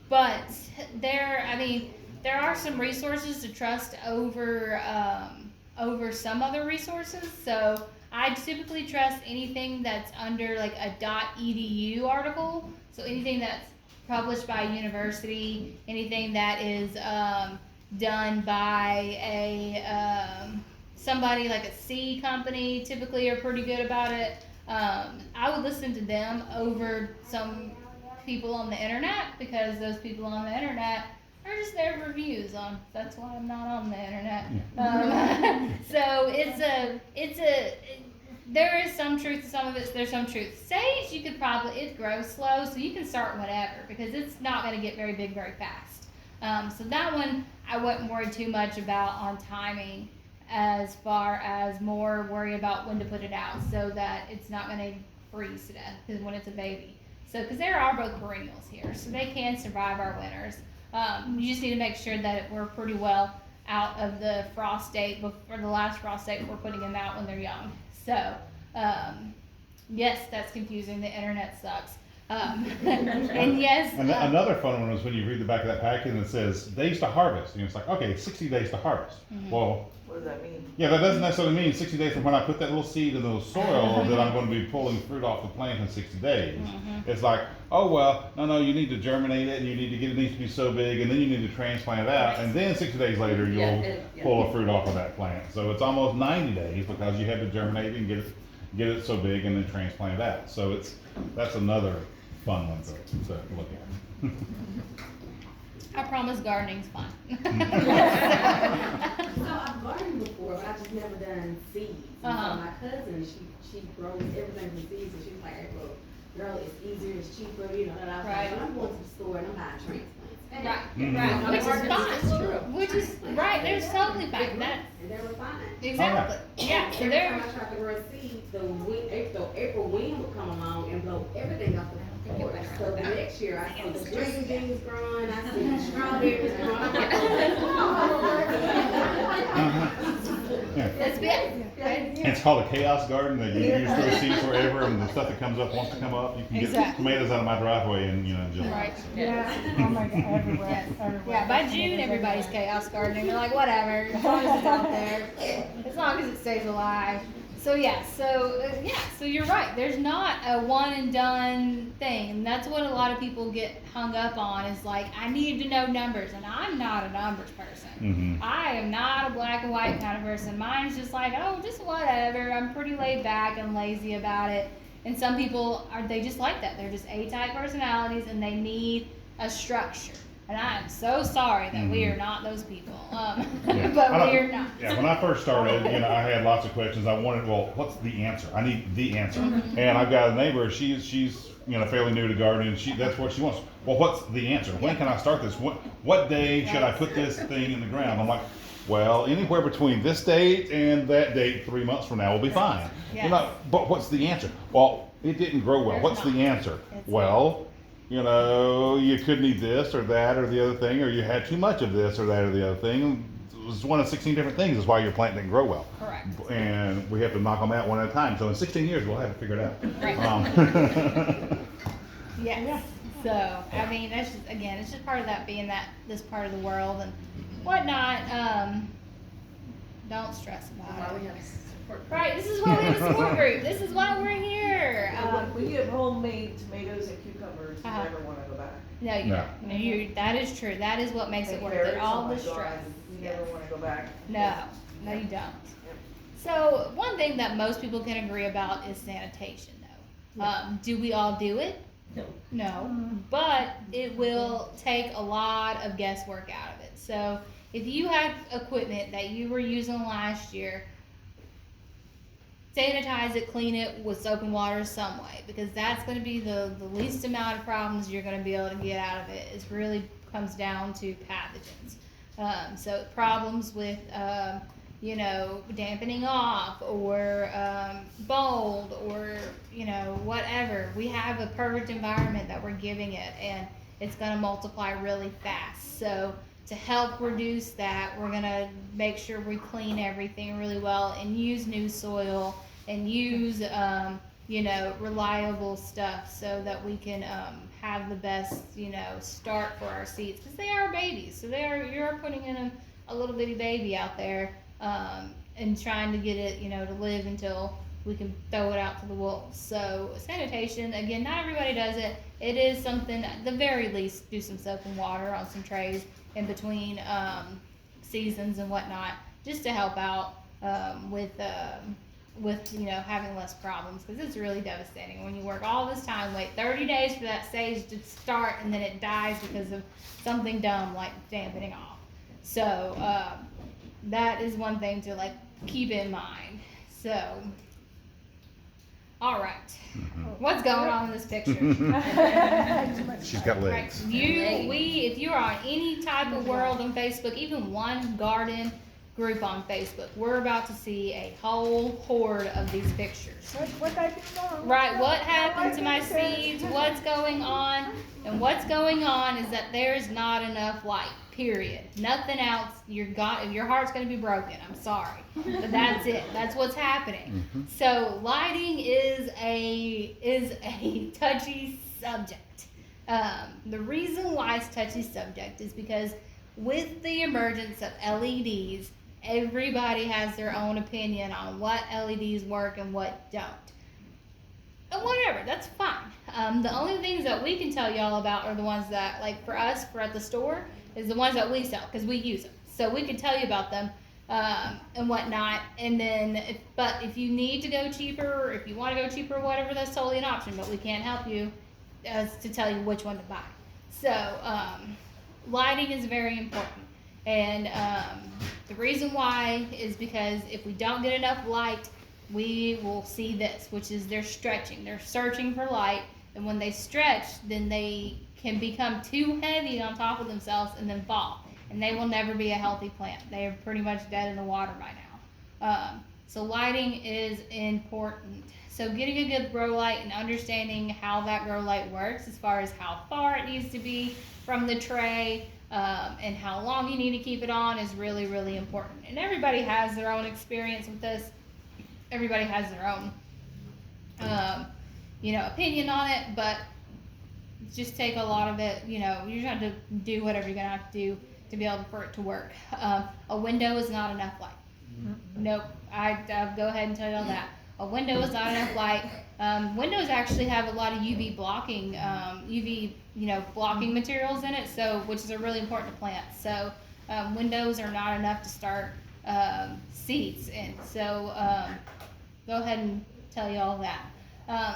but there are some resources to trust over some other resources. So I typically trust anything that's under like a .edu article. So anything that's published by a university, anything that is done by a somebody like a seed company, typically are pretty good about it. I would listen to them over some people on the internet, because those people on the internet are just their reviews on. That's why I'm not on the internet. So there is some truth to some of it. There's some truth. Sage, it grows slow, so you can start whatever, because it's not going to get very big very fast. So that one I wouldn't worry too much about on timing, as far as more worry about when to put it out so that it's not going to freeze to death when it's a baby. So, because there are both perennials here, so they can survive our winters. You just need to make sure that we're pretty well out of the frost date, before the last frost date before putting them out when they're young. So, yes, that's confusing. The internet sucks. And yes. And another fun one was when you read the back of that packet and it says days to harvest. And it's like, okay, 60 days to harvest. Mm-hmm. Well, What does that mean? yeah, that doesn't necessarily mean 60 days from when I put that little seed in the soil that I'm going to be pulling fruit off the plant in 60 days. Mm-hmm. It's like, oh, well, no, you need to germinate it, and you need to get it needs to be so big, and then you need to transplant it out, and then 60 days later you'll pull a fruit off of that plant. So it's almost 90 days because you had to germinate it and get it so big and then transplant it out. So that's another fun one to look at. I promise gardening's fun. So I've gardened before, but I've just never done seeds. And so my cousin, she grows everything from seeds, and she was like, well, girl, it's easier, it's cheaper, you know, that I was like, well, I'm going to the store and I'm buying transplants. Which is right. There's totally fine. And they were fine. Exactly. Yeah. So Every there. time I tried to grow a seed, the April wind would come along and blow everything off the porch. So the next year, I see the green beans growing, I see the strawberries growing. I'm like, That's it. It's called a chaos garden. That you throw seeds wherever, and the stuff that comes up wants to come up. You can get Exactly. tomatoes out of my driveway in July. Right. Yeah, oh my God, everywhere. Yeah. By June, everybody's chaos gardening. They're like, whatever, as long as it's out there, as long as it stays alive. So yeah, so you're right. There's not a one and done thing, and that's what a lot of people get hung up on. Is like, I need to know numbers, and I'm not a numbers person. Mm-hmm. I am not a black and white kind of person. Mine's just like, oh, just whatever. I'm pretty laid back and lazy about it. And some people they just like that. They're just A-type personalities, and they need a structure. And I am so sorry that we are not those people. But we are not. Yeah, when I first started, I had lots of questions. I wanted, well, what's the answer? I need the answer. And I've got a neighbor. She's fairly new to gardening. That's what she wants. Well, what's the answer? When can I start this? What day should I put this thing in the ground? I'm like, Well, anywhere between this date and that date, 3 months from now, will be fine. Yes. You know, but what's the answer? Well, it didn't grow well. There's What's the not. answer? It's Well, you know, you could need this or that or the other thing, or you had too much of this or that or the other thing. It was one of 16 different things is why your plant didn't grow well. Correct. And we have to knock them out one at a time. So in 16 years, we'll have it figured out. Right. Yes. So, I mean, that's just, again, it's just part of that being this part of the world and whatnot. Don't stress Why about we it. have a support group. Right, this is why we have a support group. This is why we're here. If we get homemade tomatoes and cucumbers, you Uh-huh. never wanna go back. No, that is true. That is what makes it And worth carrots, it. All oh my the stress. God, you never wanna go back. No, you don't. So one thing that most people can agree about is sanitation, though. Do we all do it? No. No, but it will take a lot of guesswork out of it. So if you have equipment that you were using last year, sanitize it, clean it with soap and water some way, because that's going to be the least amount of problems you're going to be able to get out of it. It really comes down to pathogens. So problems with dampening off or mold or whatever. We have a perfect environment that we're giving it, and it's going to multiply really fast. So to help reduce that, we're going to make sure we clean everything really well and use new soil and use reliable stuff so that we can have the best start for our seeds, because they are babies. So you're putting in a little bitty baby out there and trying to get it to live until we can throw it out to the wolves. So sanitation, again, not everybody does it. It is something, at the very least, do some soap and water on some trays in between seasons and whatnot, just to help out with having less problems, because it's really devastating when you work all this time, wait 30 days for that sage to start, and then it dies because of something dumb like dampening off. So that is one thing to keep in mind. So, all right, what's going on in this picture? She's got Right. legs. If you are on any type of world on Facebook, even one garden group on Facebook, we're about to see a whole horde of these pictures. What I do wrong? Right, what happened to my seeds? What's going on? And what's going on is that there's not enough light. Period. Nothing else. Your heart's going to be broken. I'm sorry, but that's it. That's what's happening. So lighting is a touchy subject. The reason why it's a touchy subject is because with the emergence of LEDs, everybody has their own opinion on what LEDs work and what don't. And whatever, that's fine. The only things that we can tell y'all about are the ones that, for us, for at the store, is the ones that we sell, because we use them. So we can tell you about them and whatnot. And then, if you need to go cheaper, or if you want to go cheaper or whatever, that's totally an option. But we can't help you as to tell you which one to buy. So lighting is very important. And the reason why is because if we don't get enough light, we will see this, which is they're stretching. They're searching for light. And when they stretch, then they can become too heavy on top of themselves and then fall. And they will never be a healthy plant. They are pretty much dead in the water by now. So lighting is important. So getting a good grow light and understanding how that grow light works, as far as how far it needs to be from the tray, and how long you need to keep it on, is really, really important. And everybody has their own experience with this. Everybody has their own, opinion on it, but just take a lot of it. You just have to do whatever you're gonna have to do to be able for it to work. A window is not enough light. Nope. I'll go ahead and tell y'all that. A window is not enough light. Windows actually have a lot of UV blocking, blocking materials in it, so which is really important to plants. So windows are not enough to start seeds in. So go ahead and tell you all that.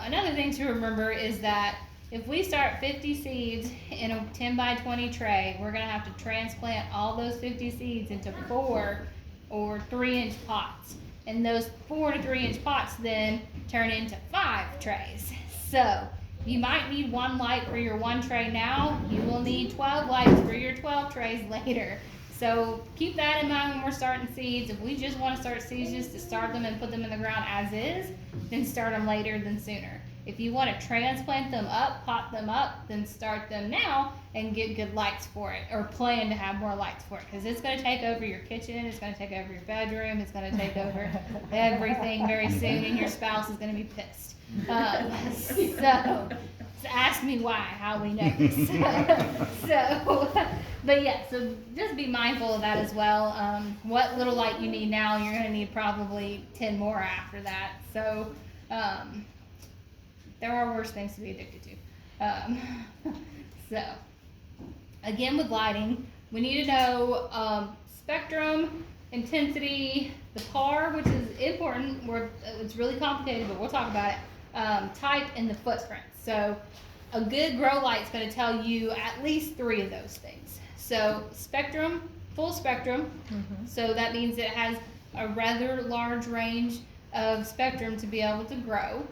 Another thing to remember is that if we start 50 seeds in a 10 by 20 tray, we're going to have to transplant all those 50 seeds into 4 or 3-inch pots. And those 4 to 3-inch pots then turn into 5 trays. So you might need 1 light for your 1 tray now. You will need 12 lights for your 12 trays later. So keep that in mind when we're starting seeds. If we just want to start seeds just to start them and put them in the ground as is, then start them later than sooner. If you want to transplant them up, pot them up, then start them now and get good lights for it, or plan to have more lights for it, because it's going to take over your kitchen, it's going to take over your bedroom, it's going to take over everything very soon, and your spouse is going to be pissed. So ask me why, how we know this. But yeah, so just be mindful of that as well. What little light you need now, you're going to need probably 10 more after that. So there are worse things to be addicted to. So again, with lighting, we need to know spectrum, intensity, the PAR, which is important. It's really complicated, but we'll talk about it. Type, and the footprint. So a good grow light is going to tell you at least 3 of those things. So spectrum, full spectrum. So that means it has a rather large range of spectrum to be able to grow.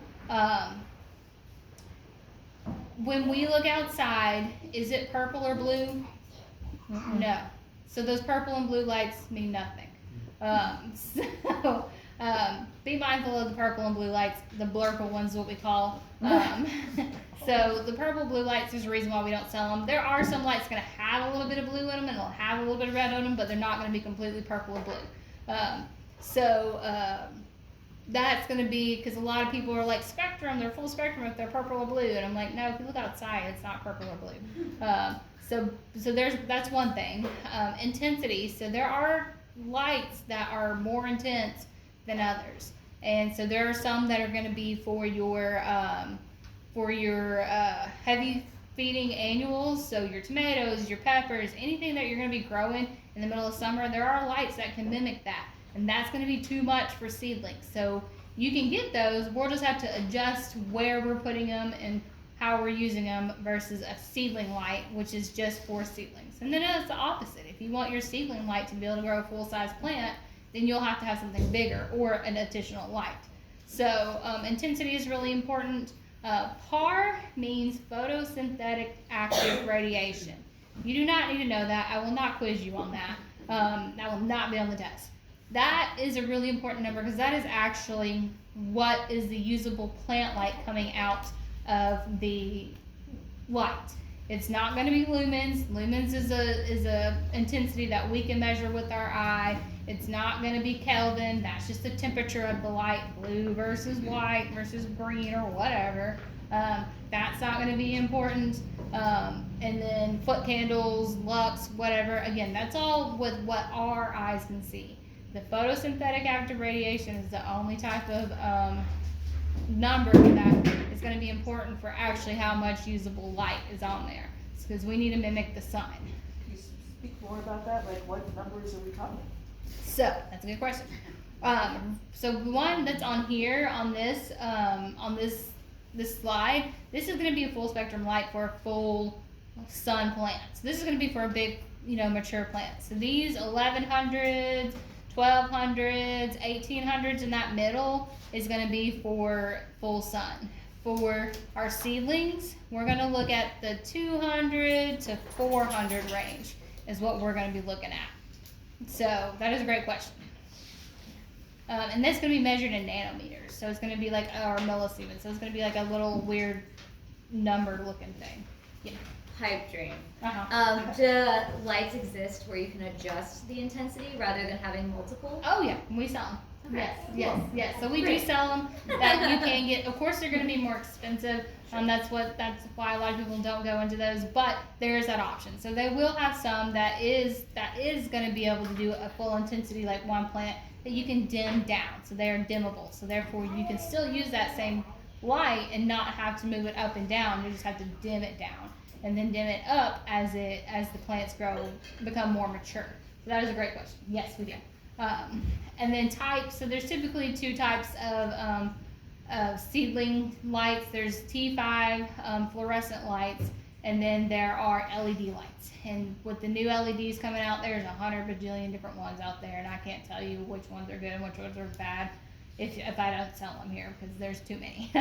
When we look outside, is it purple or blue? No. So those purple and blue lights mean nothing. Be mindful of the purple and blue lights. The blurple ones, what we call. So the purple blue lights, there's a reason why we don't sell them. There are some lights going to have a little bit of blue in them, and they'll have a little bit of red on them, but they're not going to be completely purple or blue. That's going to be, because a lot of people are like, spectrum, they're full spectrum if they're purple or blue, and I'm like, no, if you look outside, it's not purple or blue. So that's one thing. Intensity, so there are lights that are more intense than others, and so there are some that are going to be for your heavy feeding annuals, so your tomatoes, your peppers, anything that you're going to be growing in the middle of summer. There are lights that can mimic that, and that's going to be too much for seedlings. So you can get those, we'll just have to adjust where we're putting them and how we're using them versus a seedling light, which is just for seedlings. And then it's the opposite. If you want your seedling light to be able to grow a full-size plant, then you'll have to have something bigger or an additional light. So intensity is really important. PAR means photosynthetic active radiation. You do not need to know that. I will not quiz you on that. That will not be on the test. That is a really important number, because that is actually what is the usable plant light coming out of the light. It's not going to be lumens. Lumens is a intensity that we can measure with our eye. It's not going to be Kelvin. That's just the temperature of the light, blue versus white versus green or whatever. That's not going to be important. And then foot candles, lux, whatever. Again, that's all with what our eyes can see. The photosynthetic active radiation is the only type of number that is going to be important for actually how much usable light is on there. It's because we need to mimic the sun. Can you speak more about that? Like, what numbers are we talking? So that's a good question. So the one that's on here on this slide, this is going to be a full spectrum light for a full sun plant. So this is going to be for a big, mature plant. So these 1100s, 1200s, 1800s in that middle is going to be for full sun. For our seedlings, we're going to look at the 200 to 400 range is what we're going to be looking at. So that is a great question. And that's going to be measured in nanometers. So it's going to be like, or millisiemens. So it's going to be like a little weird numbered looking thing. Yeah. Pipe dream. Uh-huh. Do lights exist where you can adjust the intensity rather than having multiple? Oh yeah, we sell them. Okay. Yes. So we do sell them that you can get. Of course, they're going to be more expensive. That's why a lot of people don't go into those. But there is that option. So they will have some that is going to be able to do a full intensity like one plant that you can dim down. So they are dimmable. So therefore, you can still use that same light and not have to move it up and down. You just have to dim it down and then dim it up as the plants become more mature. So that is a great question. Yes, we do. And then types. So there's typically 2 types of seedling lights. There's T5 fluorescent lights, and then there are LED lights. And with the new LEDs coming out, there's 100 bajillion different ones out there, and I can't tell you which ones are good and which ones are bad if I don't sell them here, because there's too many.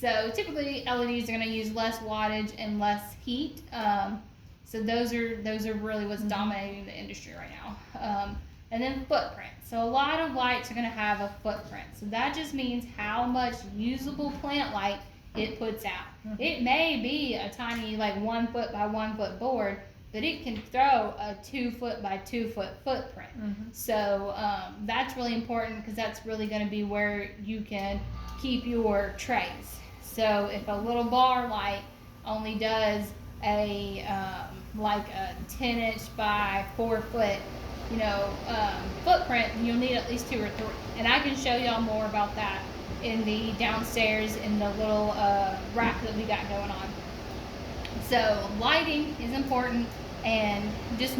So typically LEDs are going to use less wattage and less heat. So those are really what's dominating the industry right now. And then footprint. So a lot of lights are going to have a footprint. So that just means how much usable plant light it puts out. It may be a tiny, like 1 foot by 1 foot board, but it can throw a 2 foot by 2 foot footprint. So that's really important, because that's really going to be where you can keep your trays. So if a little bar light only does a like a 10-inch by 4 foot, footprint, you'll need at least 2 or 3. And I can show y'all more about that in the downstairs in the little rack that we got going on. So lighting is important, and just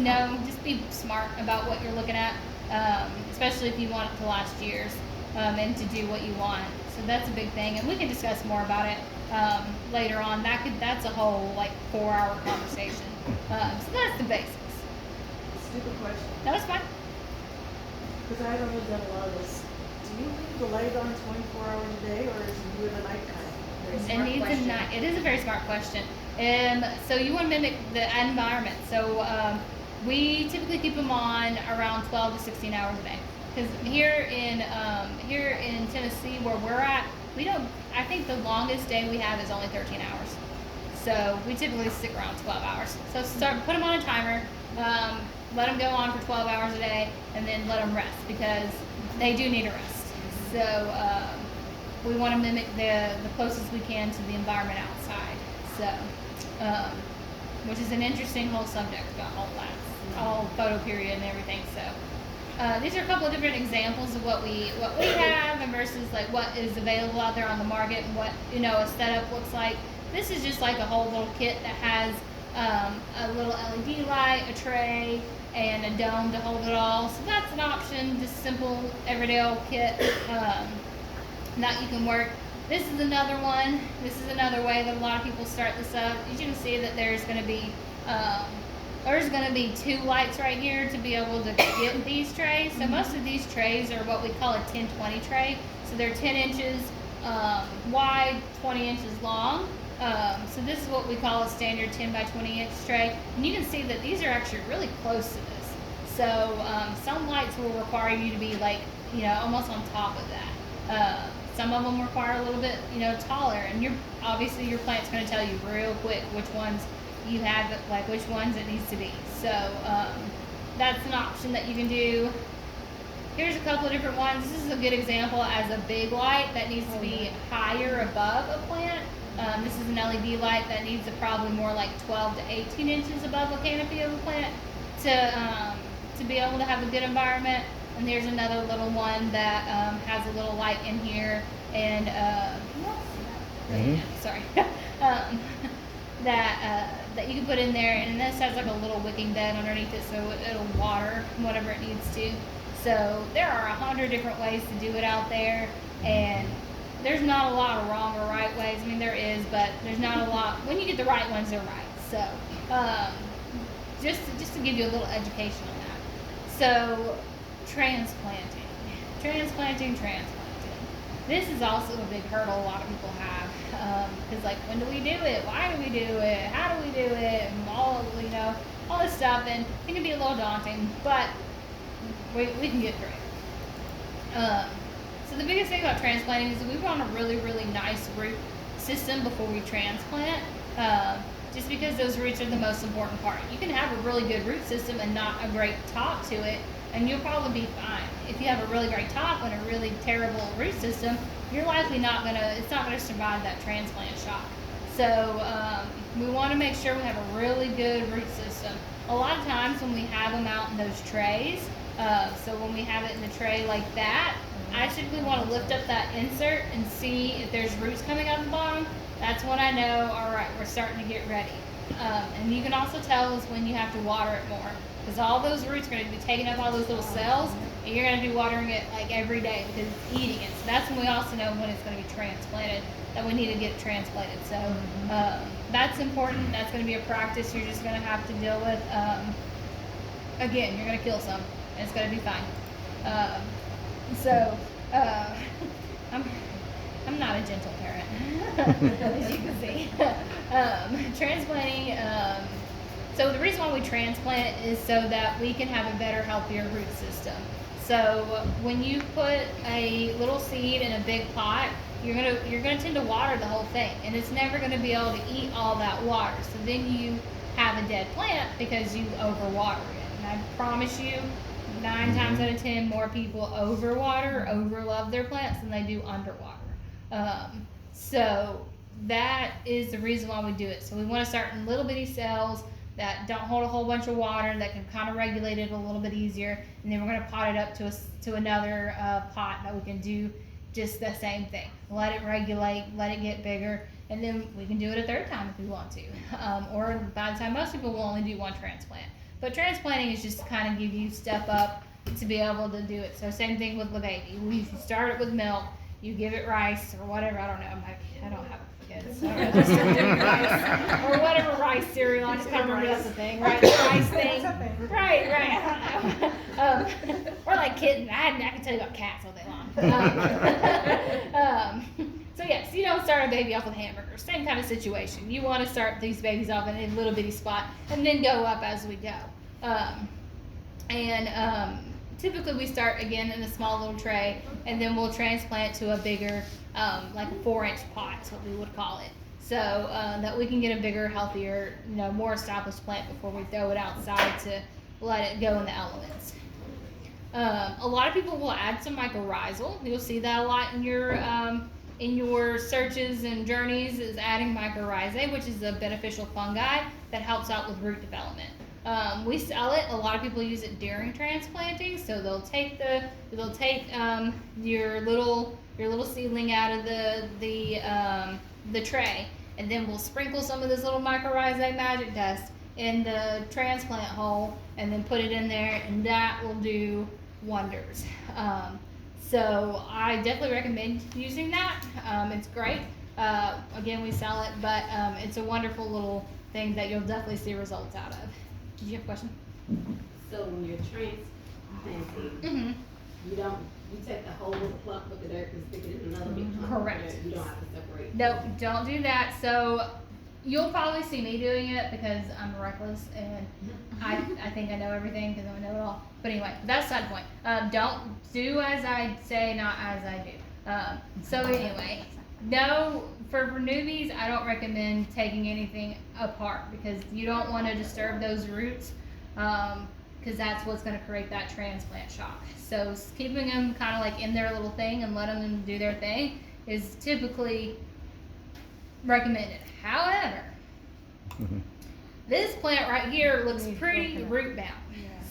be smart about what you're looking at, especially if you want it to last years and to do what you want. So that's a big thing, and we can discuss more about it later on. That's a whole like 4-hour conversation. So that's the basics. Stupid question. That was fine. Because I haven't done a lot of this. Do you leave the light on 24 hours a day, or is it you in the nighttime? It is a very smart question. So you want to mimic the environment. So we typically keep them on around 12 to 16 hours a day. Because here in Tennessee, where we're at, I think the longest day we have is only 13 hours. So we typically stick around 12 hours. So put them on a timer, let them go on for 12 hours a day, and then let them rest, because they do need a rest. So we want to mimic the closest we can to the environment outside. So, which is an interesting whole subject about all photo period and everything. So these are a couple of different examples of what we have, and versus like what is available out there on the market, and what a setup looks like. This is just like a whole little kit that has a little LED light, a tray, and a dome to hold it all. So that's an option, just simple everyday old kit that you can work. This is another one. This is another way that a lot of people start this up. You can see that there's going to be 2 lights right here to be able to get these trays. So most of these trays are what we call a 10-20 tray. So they're 10 inches wide, 20 inches long. So this is what we call a standard 10 by 20 inch tray. And you can see that these are actually really close to this. So some lights will require you to be like, almost on top of that. Some of them require a little bit, taller. And obviously your plant's going to tell you real quick which ones you have, like which ones it needs to be. So that's an option that you can do. Here's a couple of different ones. This is a good example as a big light that needs to be higher above a plant. This is an LED light that needs to probably more like 12 to 18 inches above a canopy of a plant to be able to have a good environment. And there's another little one that has a little light in here, and sorry, that you can put in there, and this has like a little wicking bed underneath it, so it'll water whatever it needs to. So there are 100 different ways to do it out there, and there's not a lot of wrong or right ways. I mean, there is, but there's not a lot. When you get the right ones, they're right. So just to give you a little education on that. So transplanting. This is also a big hurdle a lot of people have, because like, when do we do it? Why do we do it? How do we do it? And all this stuff, and it can be a little daunting, but we can get through it. So the biggest thing about transplanting is that we want a really, really nice root system before we transplant, just because those roots are the most important part. You can have a really good root system and not a great top to it, and you'll probably be fine. If you have a really great top and a really terrible root system, you're likely it's not gonna survive that transplant shock. So we want to make sure we have a really good root system. A lot of times when we have them out in those trays, so when we have it in the tray like that, I typically want to lift up that insert and see if there's roots coming out the bottom. That's when I know, all right, we're starting to get ready. And you can also tell is when you have to water it more, because all those roots are going to be taking up all those little cells, and you're going to be watering it like every day because it's eating it. So that's when we also know when it's going to be transplanted, that we need to get it transplanted. So that's important. That's going to be a practice you're just going to have to deal with. Again, you're going to kill some, and it's going to be fine. I'm not a gentle parent, as you can see. Transplanting, So the reason why we transplant is so that we can have a better, healthier root system. So when you put a little seed in a big pot, you're gonna tend to water the whole thing, and it's never gonna be able to eat all that water. So then you have a dead plant because you overwater it. And I promise you, 9 times out of 10, more people overwater, overlove their plants than they do underwater. So that is the reason why we do it. So we want to start in little bitty cells that don't hold a whole bunch of water, that can kind of regulate it a little bit easier, and then we're going to pot it up to another pot that we can do just the same thing. Let it regulate, let it get bigger, and then we can do it a third time if we want to. Or by the time, most people will only do 1 transplant. But transplanting is just to kind of give you step up to be able to do it. So same thing with the baby. We start it with milk, you give it rice or whatever, I don't know, I don't have kids, so I just do rice or whatever rice cereal, I just can't remember that's the thing, right? The rice thing. Right, I don't know. Or like kittens, I can tell you about cats all day long. So yes, you don't start a baby off with hamburgers. Same kind of situation. You want to start these babies off in a little bitty spot and then go up as we go. Typically we start again in a small little tray, and then we'll transplant to a bigger, like a 4-inch pot is what we would call it. So that we can get a bigger, healthier, more established plant before we throw it outside to let it go in the elements. A lot of people will add some mycorrhizal. You'll see that a lot in your searches and journeys, is adding mycorrhizae, which is a beneficial fungi that helps out with root development. We sell it. A lot of people use it during transplanting, so they'll take your little seedling out of the tray, and then we'll sprinkle some of this little mycorrhizae magic dust in the transplant hole, and then put it in there, and that will do wonders. So I definitely recommend using that. It's great. Again, we sell it, but it's a wonderful little thing that you'll definitely see results out of. Did you have a question? So when you're transplanting, you take the whole little clump of the dirt and stick it in another big clump. Correct. You don't have to separate. Nope, don't do that. So you'll probably see me doing it because I'm reckless and I think I know everything because I know it all. But anyway, that's the point. Don't do as I say, not as I do. So anyway, no, for newbies, I don't recommend taking anything apart because you don't want to disturb those roots, because that's what's going to create that transplant shock. So keeping them kind of like in their little thing and letting them do their thing is typically recommended. However, this plant right here looks pretty root bound.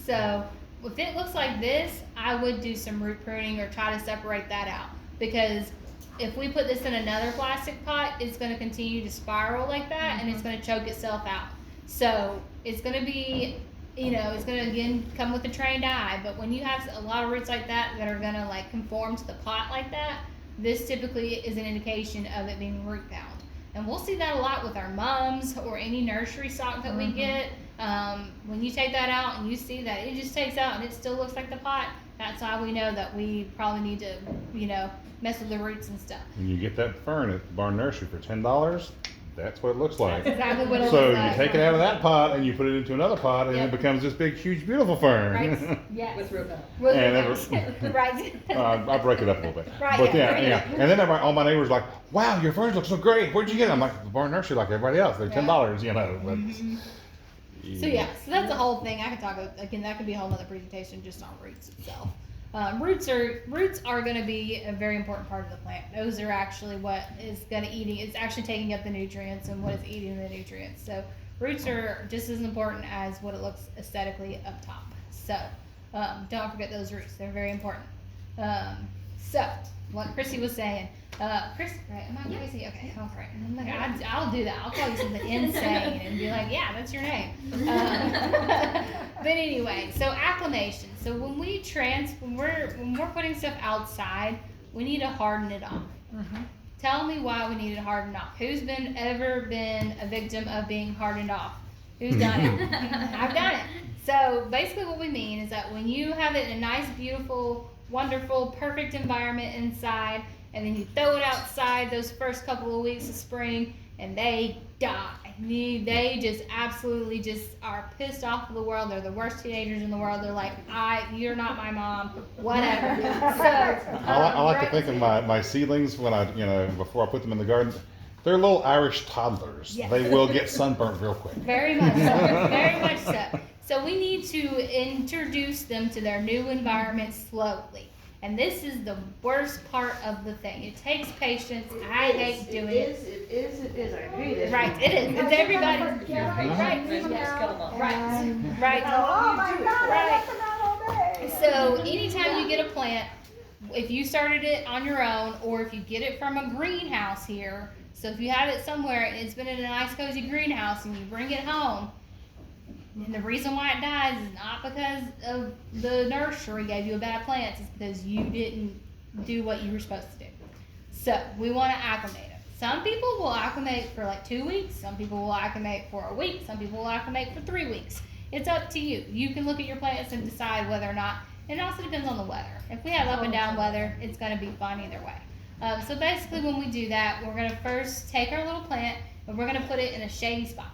So if it looks like this, I would do some root pruning or try to separate that out, because if we put this in another plastic pot, it's going to continue to spiral like that, and it's going to choke itself out. So it's going to be, it's going to again come with a trained eye. But when you have a lot of roots like that are going to like conform to the pot like that, this typically is an indication of it being root bound. And we'll see that a lot with our mums or any nursery stock that we get. When you take that out and you see that it just takes out and it still looks like the pot, that's how we know that we probably need to, mess with the roots and stuff. When you get that fern at the barn nursery for $10, that's what it looks like. That's exactly what it So looks like. you take it out of that pot and you put it into another pot, and it becomes this big, huge, beautiful fern. Right. Yes. With root bound. Right. I break it up a little bit. Right, But yeah. And then all my neighbors are like, "Wow, your ferns look so great. Where'd you get them?" I'm like, "The barn nursery, like everybody else. They're $10, But, So that's the whole thing. I could talk again. That could be a whole other presentation just on roots itself. Roots are going to be a very important part of the plant. Those are actually what is going to eating. It's actually taking up the nutrients and what is eating the nutrients. So roots are just as important as what it looks aesthetically up top. So don't forget those roots. They're very important. So what Chrissy was saying. Chris, right? Am I crazy? Okay, all right. I'm like, I'll do that. I'll call you something insane and be like, yeah, that's your name. But anyway, so acclimation. So when we're putting stuff outside, we need to harden it off. Tell me why we need it hardened off. Who's ever been a victim of being hardened off? Who's done it? I've done it. So basically what we mean is that when you have it in a nice, beautiful, wonderful, perfect environment inside, and then you throw it outside those first couple of weeks of spring, and they die. They just absolutely just are pissed off of the world. They're the worst teenagers in the world. They're like, you're not my mom, whatever. So I like to think of my seedlings when before I put them in the garden. They're little Irish toddlers. Yes. They will get sunburnt real quick. Very much so. Very much so. So we need to introduce them to their new environment slowly. And this is the worst part of the thing. It takes patience. I hate doing it. It is. I agree. That Right, it is. It's everybody. Right, just kill them all. Right. Oh my God! Right. So anytime you get a plant, if you started it on your own, or if you get it from a greenhouse here, so if you have it somewhere and it's been in a nice cozy greenhouse and you bring it home, and the reason why it dies is not because of the nursery gave you a bad plant, it's because you didn't do what you were supposed to do. So we want to acclimate them. Some people will acclimate for like 2 weeks, some people will acclimate for a week, some people will acclimate for 3 weeks. It's up to you. You can look at your plants and decide whether or not, and it also depends on the weather. If we have up and down weather, it's going to be fine either way. So basically when we do that, we're going to first take our little plant and we're going to put it in a shady spot.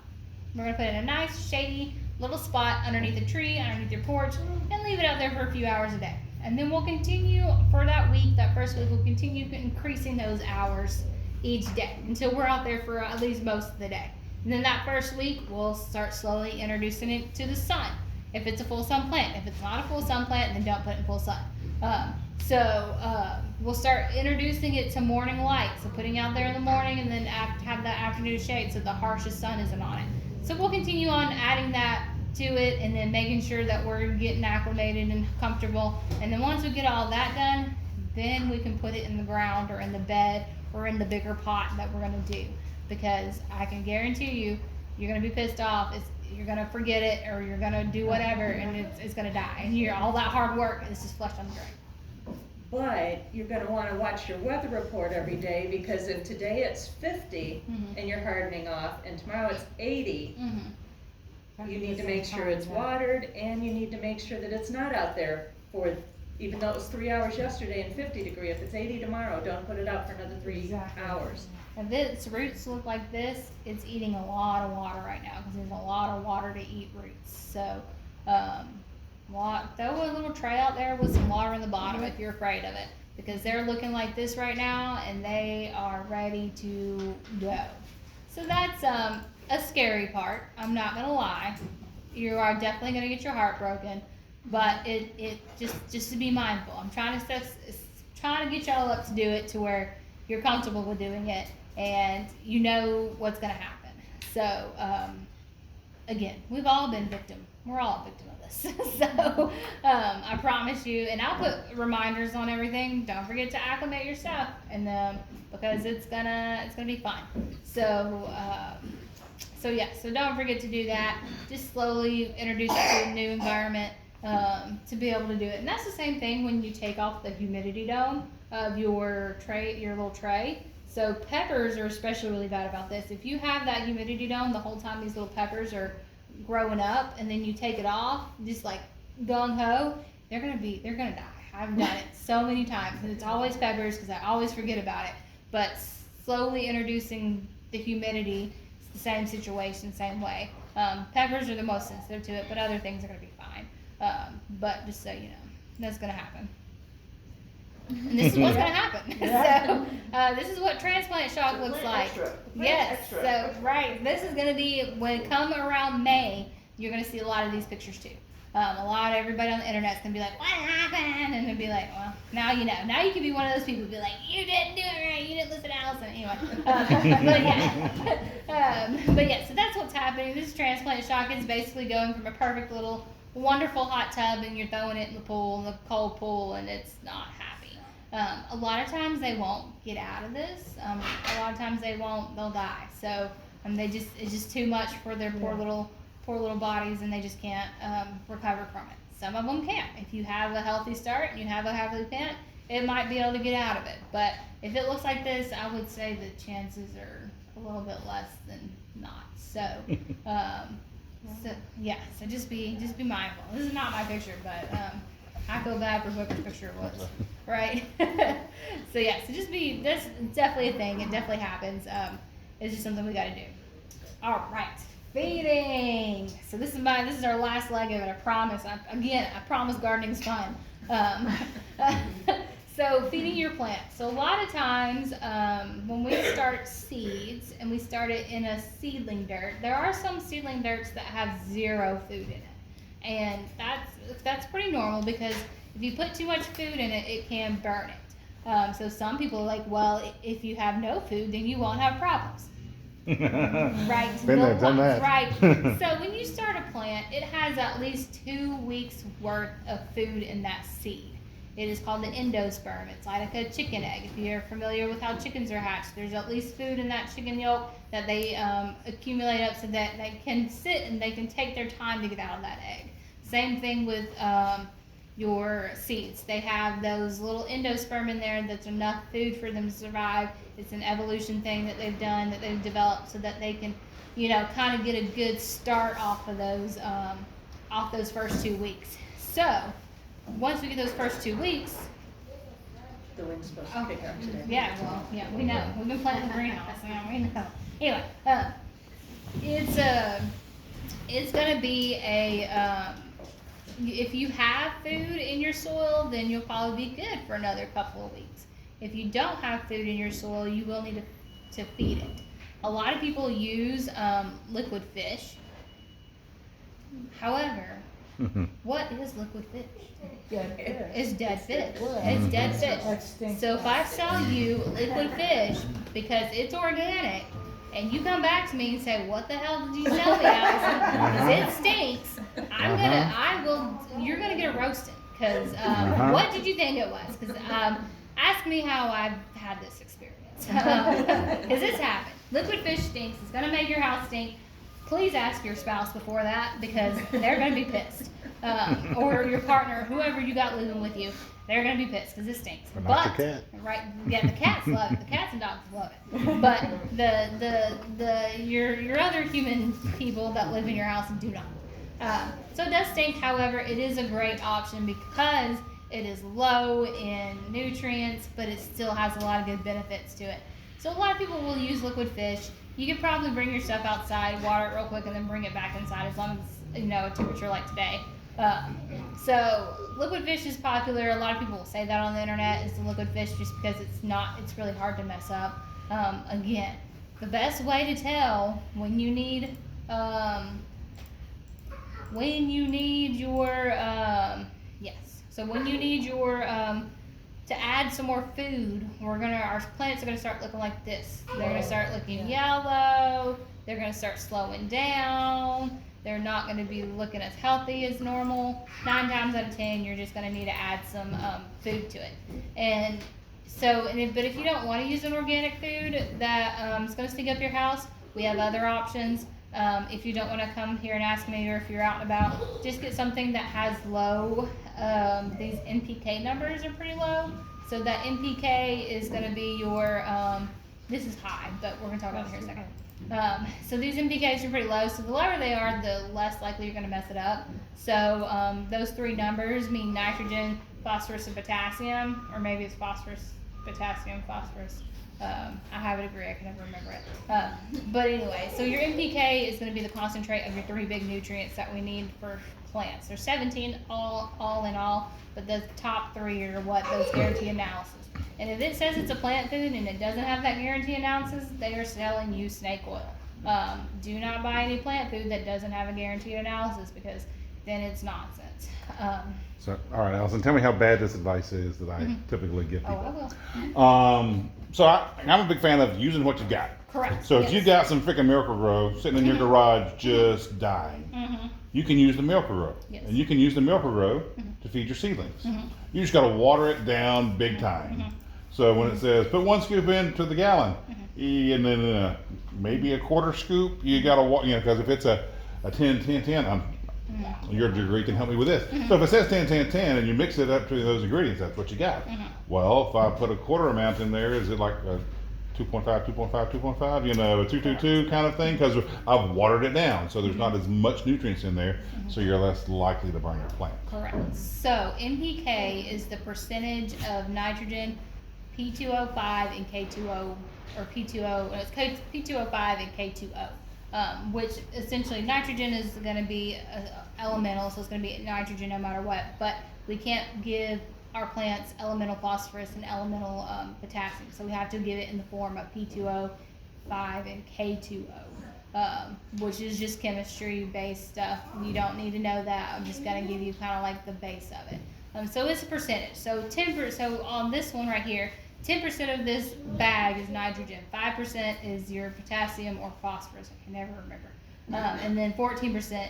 We're going to put it in a nice shady little spot underneath a tree, underneath your porch, and leave it out there for a few hours a day. And then we'll continue for that week, that first week, we'll continue increasing those hours each day until we're out there for at least most of the day. And then that first week, we'll start slowly introducing it to the sun. If it's a full sun plant. If it's not a full sun plant, then don't put it in full sun. We'll start introducing it to morning light. So putting out there in the morning and then have that afternoon shade so the harshest sun isn't on it. So we'll continue on adding that to it and then making sure that we're getting acclimated and comfortable. And then once we get all that done, then we can put it in the ground or in the bed or in the bigger pot that we're going to do. Because I can guarantee you, you're going to be pissed off. You're going to forget it or you're going to do whatever and it's going to die. And all that hard work is just flushed on the drain. But you're gonna wanna watch your weather report every day, because if today it's 50 and you're hardening off, and tomorrow it's 80, you need to make sure it's watered, and you need to make sure that it's not out there for, even though it was 3 hours yesterday and 50 degree, if it's 80 tomorrow, don't put it out for another 3 hours. If its roots look like this, it's eating a lot of water right now, because there's a lot of water to eat roots. So, throw a little tray out there with some water in the bottom if you're afraid of it, because they're looking like this right now and they are ready to go. So that's a scary part. I'm not gonna lie. You are definitely gonna get your heart broken, but it just to be mindful. I'm trying to get y'all up to do it to where you're comfortable with doing it and you know what's gonna happen. So again, we've all been victim. We're all a victim of this. So I promise you, and I'll put reminders on everything. Don't forget to acclimate your stuff, and because it's gonna be fun. So so don't forget to do that. Just slowly introduce it to a new environment to be able to do it. And that's the same thing when you take off the humidity dome of your little tray. So peppers are especially really bad about this. If you have that humidity dome the whole time these little peppers are growing up, and then you take it off just like gung-ho, they're gonna die. I've done it so many times, and it's always peppers because I always forget about it. But slowly introducing the humidity, it's the same situation, same way. Peppers are the most sensitive to it, but other things are gonna be fine. But just so you know, that's gonna happen. And this is what's gonna happen. So this is what transplant shock looks like. Yes. So right, this is gonna be when come around May. You're gonna see a lot of these pictures too. Everybody on the internet's gonna be like, "What happened?" And they'll be like, "Well, now you know. Now you can be one of those people who be like, you didn't do it right. You didn't listen to Allison." Anyway, but yeah. So that's what's happening. This is transplant shock. It's basically going from a perfect little wonderful hot tub, and you're throwing it in the pool, in the cold pool, and it's not happy. A lot of times they won't get out of this. A lot of times they'll die. So it's just too much for their poor little bodies, and they just can't recover from it. Some of them can. If you have a healthy start and you have a healthy plant, it might be able to get out of it. But if it looks like this, I would say the chances are a little bit less than not. So, so just be mindful. This is not my picture, but I feel bad for whoever's picture it was, right? so that's definitely a thing. It definitely happens. It's just something we got to do. All right, feeding. So this is our last leg of it. I promise. I promise gardening's fun. So feeding your plants. So a lot of times when we start seeds and we start it in a seedling dirt, there are some seedling dirts that have zero food in it, and that's pretty normal because if you put too much food in it, it can burn it. So some people are like, well, if you have no food, then you won't have problems. Right. Been there, done that. Right. So when you start a plant, it has at least 2 weeks worth of food in that seed. It is called the endosperm. It's like a chicken egg. If you're familiar with how chickens are hatched, there's at least food in that chicken yolk that they accumulate up so that they can sit and they can take their time to get out of that egg. Same thing with your seeds. They have those little endosperm in there that's enough food for them to survive. It's an evolution thing that they've done, that they've developed so that they can, kind of get a good start off of those first 2 weeks. So once we get those first 2 weeks, The wind's supposed to pick up today. yeah, well, yeah, we know. We've been planting the greenhouse. Yeah, we know. Anyway, it's gonna be if you have food in your soil, then you'll probably be good for another couple of weeks. If you don't have food in your soil, you will need to feed it. A lot of people use liquid fish. However, what is liquid fish? Dead fish. It's dead fish. Well, It's dead that fish. stinks. So if I sell you liquid fish because it's organic, and you come back to me and say, "What the hell did you sell me, Allison? Because it stinks," you're gonna get a roasting. Because what did you think it was? Because ask me how I've had this experience. Because it's happened. Liquid fish stinks. It's gonna make your house stink. Please ask your spouse before that because they're gonna be pissed. Or your partner, whoever you got living with you, they're gonna be pissed because it stinks. But not the cat. Right? Yeah, the cats love it. The cats and dogs love it. But your other human people that live in your house do not. So it does stink. However, it is a great option because it is low in nutrients, but it still has a lot of good benefits to it. So a lot of people will use liquid fish. You could probably bring your stuff outside, water it real quick, and then bring it back inside as long as a temperature like today. So liquid fish is popular. A lot of people will say that on the internet is the liquid fish just because it's really hard to mess up. Again, the best way to tell when you need your to add some more food, our plants are gonna start looking like this. They're gonna start looking yellow. They're gonna start slowing down. They're not going to be looking as healthy as normal. 9 times out of 10, you're just going to need to add some food to it. But if you don't want to use an organic food that is going to stink up your house, we have other options. If you don't want to come here and ask me, or if you're out and about, just get something that has low. These NPK numbers are pretty low. So that NPK is going to be your. This is high, but we're going to talk about it here in a second. So these NPKs are pretty low, so the lower they are, the less likely you're going to mess it up. So those 3 numbers mean nitrogen, phosphorus, and potassium, or maybe it's phosphorus, potassium, phosphorus. I have a degree, I can never remember it. But anyway, so your NPK is going to be the concentrate of your 3 big nutrients that we need for plants. There's 17 all in all, but the top 3 are what those guarantee analysis. And if it says it's a plant food and it doesn't have that guarantee analysis, they are selling you snake oil. Do not buy any plant food that doesn't have a guaranteed analysis because then it's nonsense. So, all right, Allison, tell me how bad this advice is that I typically give people. Oh, I will. So I'm a big fan of using what you got. Correct. So if you got some freaking Miracle Grow sitting in your garage just dying, you can use the Miracle Grow. Yes. And you can use the Miracle Grow to feed your seedlings. You just got to water it down big time. So when it says put 1 scoop into the gallon, and then maybe a 1/4 scoop, you got to because if it's a 10-10-10, your degree can help me with this. So if it says 10-10-10 and you mix it up to those ingredients, that's what you got. Well, if I put a 1/4 amount in there, is it like a 2.5, 2.5, 2.5, a 222 kind of thing? Because I've watered it down, so there's not as much nutrients in there, so you're less likely to burn your plant. Correct. So NPK is the percentage of nitrogen, P2O5 and K2O, or P2O, it's P2O5 and K2O. which essentially nitrogen is going to be elemental, so it's going to be nitrogen no matter what. But we can't give our plants elemental phosphorus and elemental potassium, so we have to give it in the form of P2O, 5, and K2O, which is just chemistry-based stuff. You don't need to know that. I'm just going to give you kind of like the base of it. So it's a percentage. So 10%. So on this one right here, 10% of this bag is nitrogen. 5% is your potassium or phosphorus. I can never remember. And then 14%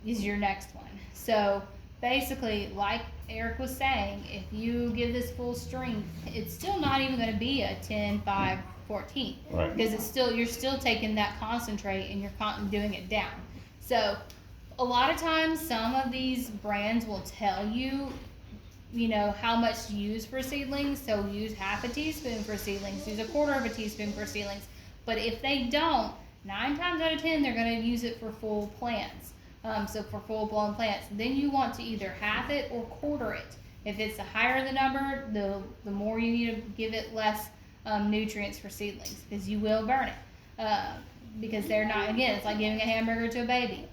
is your next one. So basically, like Eric was saying, if you give this full strength, it's still not even going to be a 10, 5, 14, Right. because it's still, you're still taking that concentrate and you're doing it down. So a lot of times, some of these brands will tell you, you know, how much to use for seedlings. So use half a teaspoon for seedlings, use a quarter of a teaspoon for seedlings. But if they don't, 9 times out of 10, they're going to use it for full plants. So for full-blown plants, then you want to either half it or quarter it. If it's the higher the number, the more you need to give it less nutrients for seedlings, because you will burn it. Because they're not, again, it's like giving a hamburger to a baby.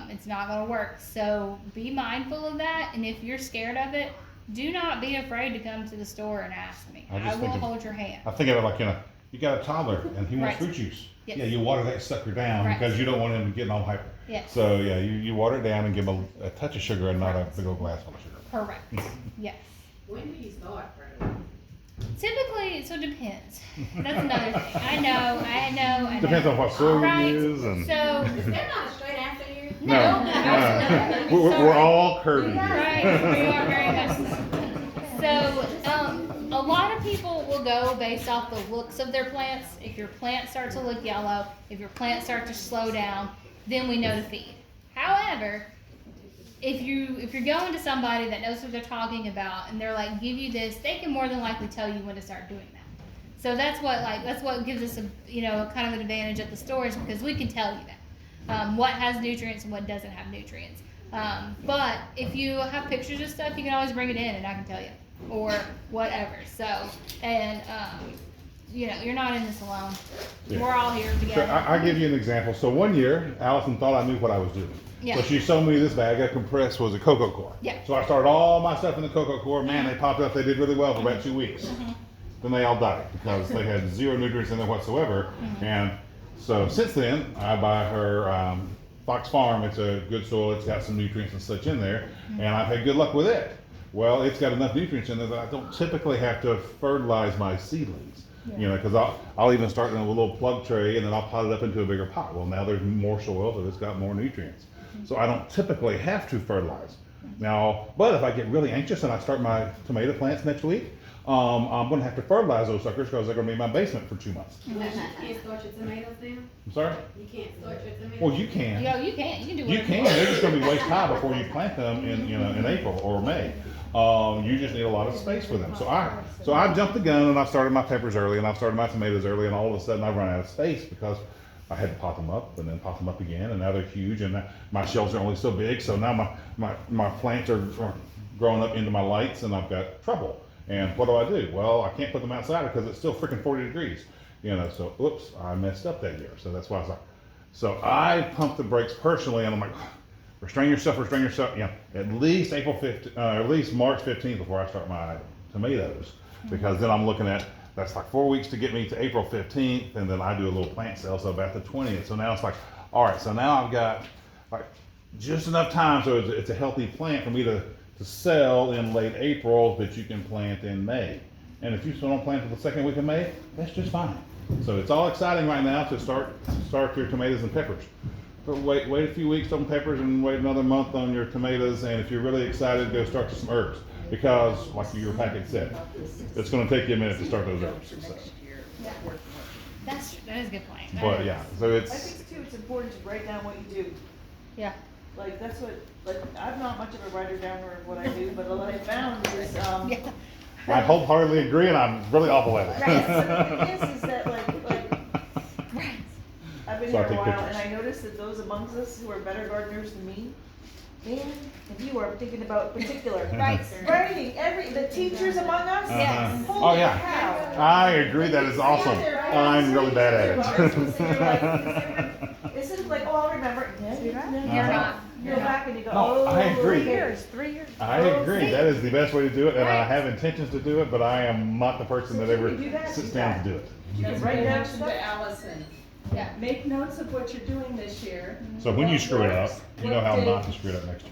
It's not going to work. So be mindful of that, and if you're scared of it, do not be afraid to come to the store and ask me. I will hold your hand. I think of it like, you know, you got a toddler and he wants Right. fruit juice. Yes. Yeah, you water that sucker down Right. because you don't want him getting all hyper. Yes. So yeah, you water it down and give him a touch of sugar and not a big old glass full of sugar. Correct. Yes. When do you start fertilizing? Typically, so it depends. That's another thing. I know. Depends on what soil Right. you use and. So, Is there not a straight answer here? No, absolutely. we're all curvy here. right, we are very much so. So, a lot of people will go based off the looks of their plants. If your plants start to look yellow, if your plants start to slow down, then we know to feed. However, if you're going to somebody that knows what they're talking about and they're like, give you this, they can more than likely tell you when to start doing that. So that's what gives us a kind of an advantage at the stores, because we can tell you that what has nutrients and what doesn't have nutrients. But if you have pictures of stuff, you can always bring it in and I can tell you, or whatever. So, and you're not in this alone. Yeah. We're all here So together. I'll give you an example. So one year, Allison thought I knew what I was doing. Yeah. So she sold me this bag of compressed was a cocoa core. Yeah. So I started all my stuff in the cocoa core. Man, they popped up. They did really well for about 2 weeks. Then they all died because they had zero nutrients in there whatsoever. And so since then, I buy her Fox Farm. It's a good soil. It's got some nutrients and such in there. And I've had good luck with it. Well, it's got enough nutrients in there that I don't typically have to fertilize my seedlings. Yeah. Because I'll even start in a little plug tray and then I'll pot it up into a bigger pot. Well, now there's more soil, so it's got more nutrients. So I don't typically have to fertilize. Now, but if I get really anxious and I start my tomato plants next week, I'm going to have to fertilize those suckers because they're going to be in my basement for 2 months. You can't start your tomatoes then? I'm sorry? You can't start your tomatoes? Well, you can. You can. You can do You whatever can. want. They're just going to be waist high before you plant them in April or May. You just need a lot of space for them. So I jumped the gun and I started my peppers early and I started my tomatoes early, and all of a sudden I run out of space because I had to pot them up and then pot them up again, and now they're huge, and my shelves are only so big. So now my plants are growing up into my lights and I've got trouble. And what do? Well, I can't put them outside because it's still freaking 40 degrees. So oops, I messed up that year. So that's why I was like, so I pumped the brakes personally, and I'm like, restrain yourself. At least at least March 15th before I start my tomatoes, because then I'm looking at, that's like 4 weeks to get me to April 15th, and then I do a little plant sale, so about the 20th. So now it's like, all right, so now I've got like just enough time so it's a healthy plant for me to sell in late April, but you can plant in May. And if you still don't plant until the second week of May, that's just fine. So it's all exciting right now to start your tomatoes and peppers. But wait a few weeks on peppers and wait another month on your tomatoes. And if you're really excited, go start some herbs, because like your packet said, it's going to take you a minute to start those herbs. So. That is a good point. But yeah, so I it's think too, it's important to write down what you do. Yeah. Like, that's what, like, I'm not much of a writer downer of what I do, but what I found is, Yeah. I wholeheartedly agree, and I'm really awful at it. Right, so the thing is that like, Right. I've been So I here a take while, pictures. and I noticed that those amongst us who are better gardeners than me, man, if you are thinking about particular. Right. Writing the teachers among us, Yes. holy Oh, yeah. cow. I agree. That is awesome. They're I'm really bad at It seems like, oh, I'll remember it. Yeah, you're not. You're not. You go back and you go, No, I agree. 3 years. I agree. That is the best way to do it, and I Right. have intentions to do it, but I am not the person that ever sits down to do it. That's write what I down mentioned stuff. to Allison. Yeah. Make notes of what you're doing this year. So when you screw it up, you know how What not to date- screw it up next year.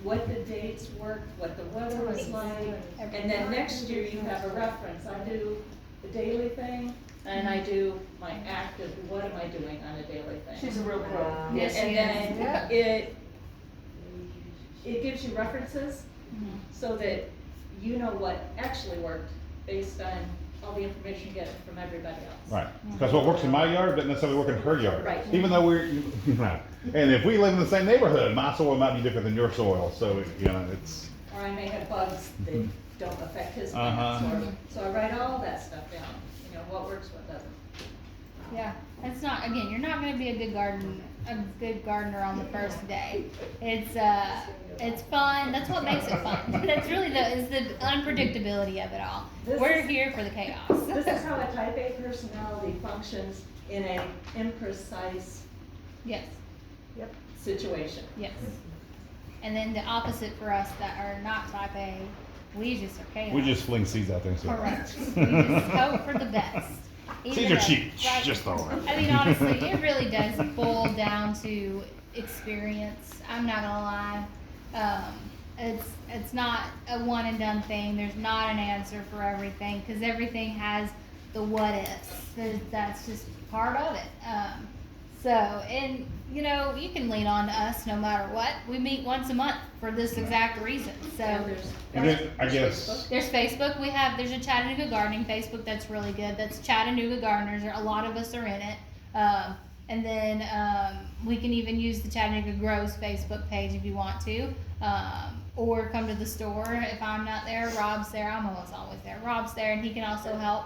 What the dates worked, what the weather was like, and then next year you have a reference. I do the daily thing, and I do my active, what am I doing on a daily thing? She's a real pro. Yes, And she then is. it gives you references so that you know what actually worked based on all the information you get from everybody else. Right. Because what works in my yard doesn't necessarily work in her yard. Right. Even though we're, and if we live in the same neighborhood, my soil might be different than your soil, so, you know, it's, Or I may have bugs that don't affect his Uh-huh. plants, so I write all that stuff down, you know, what works, what doesn't. Yeah, it's not, again, you're not gonna be a good gardener on the first day. It's fun, that's what makes it fun. That's really is the unpredictability of it all. We're here for the chaos. This is how a type A personality functions in a imprecise Yes, situation. yes. And then the opposite for us that are not type A, we just are chaos. we just fling seeds out there. So. Correct. We just hope for the best. Even Seeds are though- cheap, right. just throw them. I mean, honestly, it really does boil down to experience. I'm not gonna lie. It's not a one and done thing. There's not an answer for everything because everything has the what ifs. That's just part of it. And you know, you can lean on to us no matter what. We meet once a month for this exact reason. So. And then, I guess, There's Facebook. There's a Chattanooga Gardening Facebook that's really good. That's Chattanooga Gardeners. A lot of us are in it. And then we can even use the Chattanooga Grows Facebook page if you want to. Or come to the store. If I'm not there, Rob's there. I'm almost always there. Rob's there and he can also help.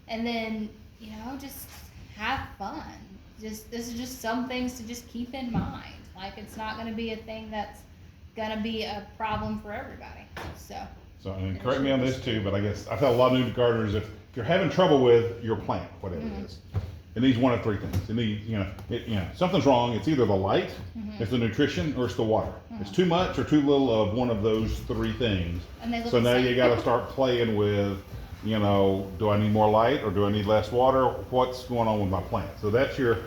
And then, you know, just have fun. This is just some things to just keep in mind. Like it's not going to be a thing that's going to be a problem for everybody. So and correct me on this too, but I guess I tell a lot of new gardeners if you're having trouble with your plant, whatever it is, it needs one of three things. It needs, something's wrong. It's either the light, it's the nutrition, or it's the water. It's too much or too little of one of those three things. And they look So the now same. you got to start playing with, do I need more light or do I need less water? What's going on with my plant? So that's your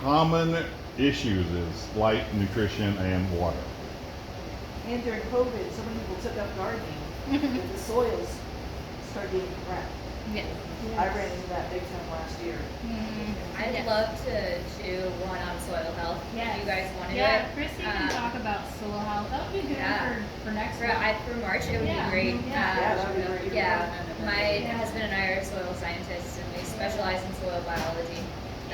common issues is light, nutrition, and water. And during COVID, so many people took up gardening, and the soils started getting crap. yeah. I ran into that big time last year. I'd Yeah. love to do one on soil health. Yeah. If you guys want to Yeah, do it. Chrissy can talk about soil health. That would be good Yeah. for next For, month. for March, it would Yeah. be great. Yeah, that would be great. Yeah, my husband and I are soil scientists, and we specialize in soil biology.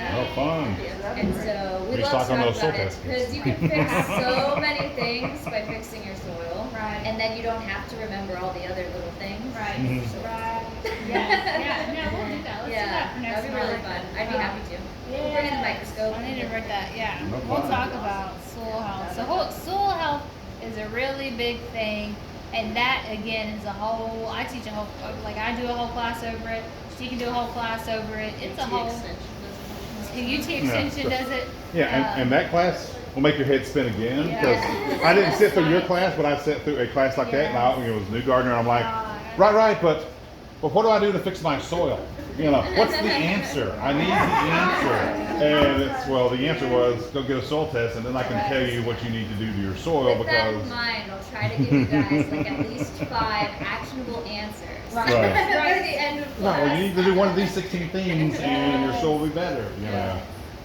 Oh, fun. And so we We love to stock on talk those soil about it tests. because you can fix so many things by fixing your soil, Right. and then you don't have to remember all the other little things. Right. Mhm. So- Right. Yeah. No, we'll do that. Let's do that for next that'd be really month. fun. I'd be happy to. We'll bring in the microscope. I need to write that. Yeah. No We'll problem. talk about soil health. So soil health is a really big thing, and that again is a whole. I teach a whole, like I do a whole class over it. She can do a whole class over it. It's a whole. UT Extension does it. Yeah, and that class will make your head spin again Yeah. because I didn't sit through your class, but I sat through a class like that, and I was a new gardener, and I'm like, right, but what do I do to fix my soil? What's the answer? I need the answer. And the answer was go get a soil test, and then I can tell you what you need to do to your soil With that because. in mind, I'll try to give you guys like at least 5 actionable answers. Right. By the end of No, class. well, you need to do one of these 16 things, and your soil will be better.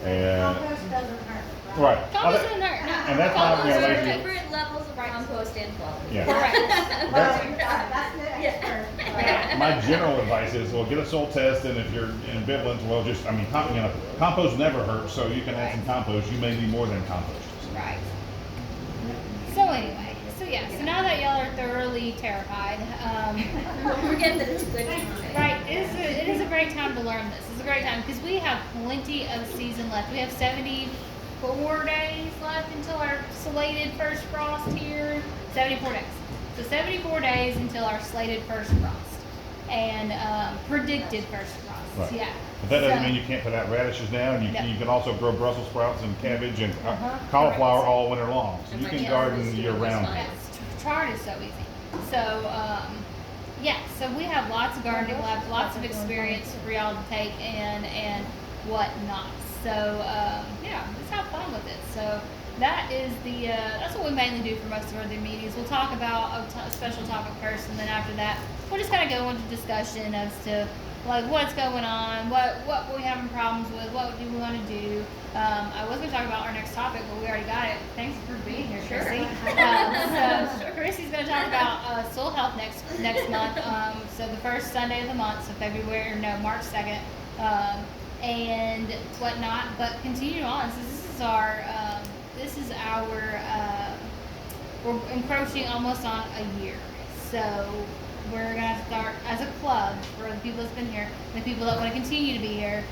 And Compost doesn't hurt, right? right. Compost doesn't hurt. No. And that's how, Compost like, are different levels of compost and quality. Yeah. Correct. That's the expert. Yeah. My general advice is, get a soil test, and if you're ambivalent, compost never hurts, so you can add some compost. You may need more than compost. Right. So anyway, so now that y'all are thoroughly terrified, Forget that it's a good time. right, it is a great time to learn this. It's a great time because we have plenty of season left. We have 74 days left until our slated first frost here. 74 days. So 74 days until our slated first frost and predicted first frost. Right. Yeah. But that doesn't So- mean you can't put out radishes now, and No. you can also grow Brussels sprouts and cabbage and Uh-huh. cauliflower all winter long. So And you my can kids garden always do year this round. fine. Yes, chard is so easy. So, yeah, so we have lots of gardening labs, lots of experience for y'all to take and whatnot. So, yeah, just have fun with it. So that is that's what we mainly do for most of our meetings. We'll talk about a special topic first, and then after that, we'll just kind of go into discussion as to like what's going on, what we're having problems with, what do we want to do. I was going to talk about our next topic, but we already got it. Thanks for being here, Chrissy. So Chrissy's going to talk about soil health next month. So the first Sunday of the month, so March 2nd, and whatnot. But continue on. So this is our we're encroaching almost on a year. So we're gonna start as a club for the people that's been here, and the people that want to continue to be here.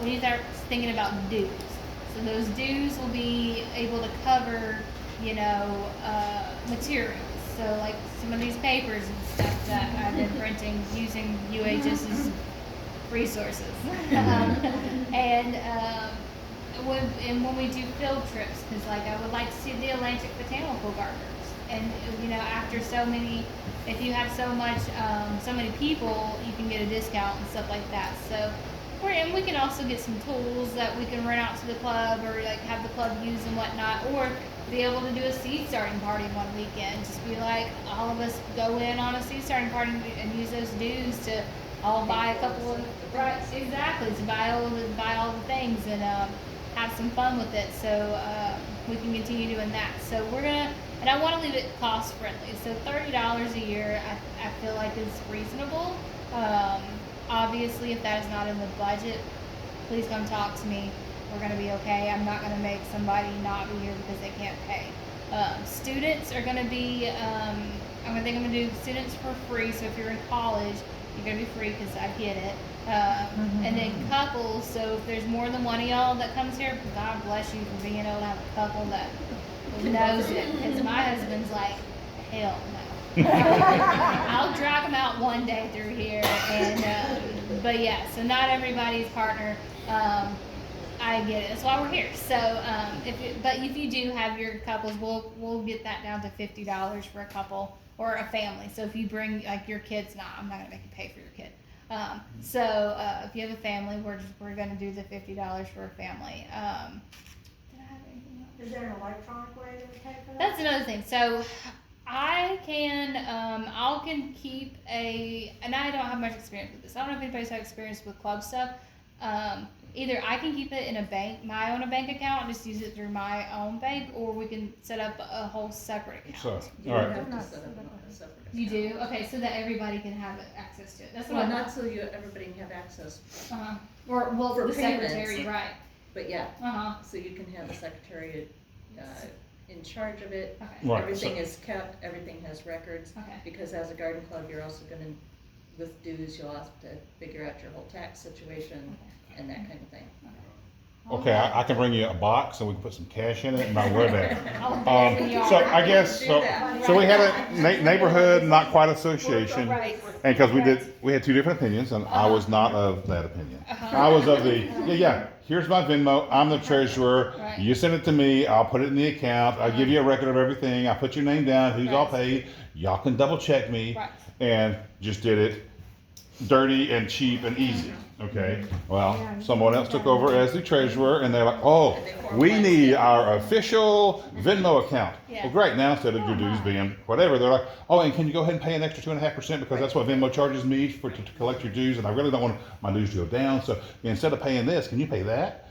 We need to start thinking about dues. So those dues will be able to cover, materials. So like some of these papers and stuff that I've been printing using UHS's resources. When we do field trips, because like I would like to see the Atlantic botanical gardeners, and after so many, if you have so many people, you can get a discount and stuff like that. So we can also get some tools that we can rent out to the club, or like have the club use and whatnot, or be able to do a seed starting party one weekend. Just be like all of us go in on a seed starting party and use those dues to all buy a couple of to buy all the things and have some fun with it. So we can continue doing that. So and I want to leave it cost friendly. So $30 a year, I feel like is reasonable. Obviously, if that is not in the budget, please come talk to me. We're going to be okay. I'm not going to make somebody not be here because they can't pay. Students are going to be, I'm going to do students for free. So if you're in college, you're going to be free because I get it. And then couples, so if there's more than one of y'all that comes here, God bless you for being able to have a couple that knows it. Because my husband's like, hell no. I'll drag them out one day through here. But yeah, so not everybody's partner. I get it. That's why we're here. So, if you do have your couples, we'll get that down to $50 for a couple or a family. So if you bring like your kids, I'm not gonna make you pay for your kid. If you have a family, we're gonna do the $50 for a family. Did I have anything else? Is there an electronic way to pay for that? That's another thing. So I can keep and I don't have much experience with this. I don't know if anybody's had experience with club stuff. Either I can keep it in my own bank account and just use it through my own bank, or we can set up a whole separate account. So, You all would right. have to set up a separate You account. do? Okay, so that everybody can have access to it. That's what Well, I not so everybody can have access, or for the payments. secretary, right? but yeah, Uh-huh. so you can have the secretary in charge of it. Okay. Right. Everything is kept, everything has records, Okay. because as a garden club, you're also gonna, with dues, you'll have to figure out your whole tax situation and that kind of thing. Okay, I can bring you a box and we can put some cash in it and not worry about it. I'll bet you are. So I guess, Do so that. we had a neighborhood not quite association. Right. And because we had two different opinions, and I was not of that opinion. I was of the, here's my Venmo, I'm the treasurer, Right. you send it to me, I'll put it in the account, I'll give you a record of everything, I put your name down, who's all Right. paid, y'all can double check me, Right. and just did it dirty and cheap and easy, okay? Well, someone else took over as the treasurer, and they're like, oh, we need our official Venmo account. Yeah. Well, great, now instead of your dues being whatever, they're like, oh, and can you go ahead and pay an extra 2.5% because that's what Venmo charges me to collect your dues, and I really don't want my dues to go down, so instead of paying this, can you pay that?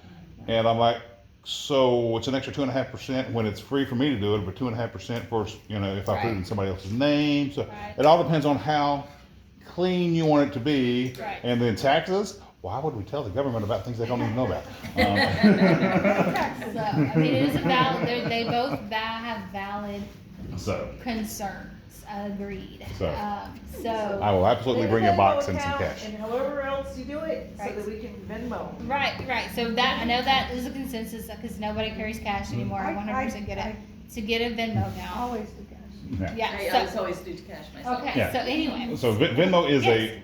And I'm like, so it's an extra 2.5% when it's free for me to do it, but 2.5% for, if I put it in somebody else's name, so Right. it all depends on how clean you want it to be. Right. And then taxes, why would we tell the government about things they don't even know about? So, I mean, it is a valid, they both have valid So concerns. Agreed. So. So. I will absolutely bring a box and some cash. And however else you do it, so Right. that we can Venmo. Right. So I know that is a consensus because nobody carries cash anymore. I 100% get it. To get a Venmo account. Always do cash. Yeah. I Yeah. always do cash myself. Okay. Yeah. So anyway. So Venmo is Yes.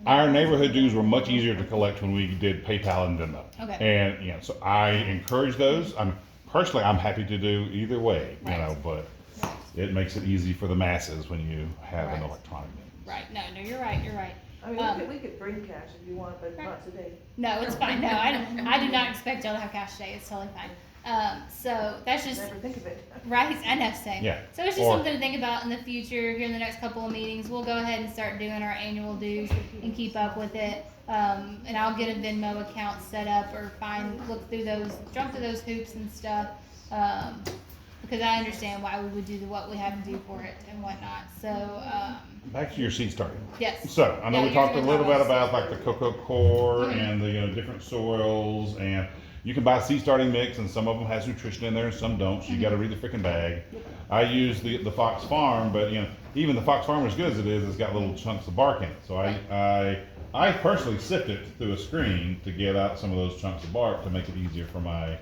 our neighborhood dues were much easier to collect when we did PayPal and Venmo. Okay. And, you know, so I encourage those. Personally, I'm happy to do either way, you Right. know, but it makes it easy for the masses when you have an Right. electronic means. Right. No, you're right. You're right. I mean, we could bring cash if you want, but not today. No, it's fine. No, I did not expect y'all to have cash today. It's totally fine. So that's just Never think of it. right. I know, same. Yeah. So it's just Or- something to think about in the future. Here in the next couple of meetings, we'll go ahead and start doing our annual dues and keep up with it. And I'll get a Venmo account set up or look through those, jump through those hoops and stuff. Because I understand why we would do what we have to do for it and whatnot. So Back to your seed starting. yes. So, I know Yeah, we you're talked a gonna little talk bit about about like the cocoa core Mhm. and the, you know, different soils, and you can buy seed starting mix, and some of them has nutrition in there and some don't, so you gotta read the freaking bag. I use the Fox Farm, but you know, even the Fox Farm, as good as it is, it's got little chunks of bark in it. So I personally sift it through a screen to get out some of those chunks of bark to make it easier for my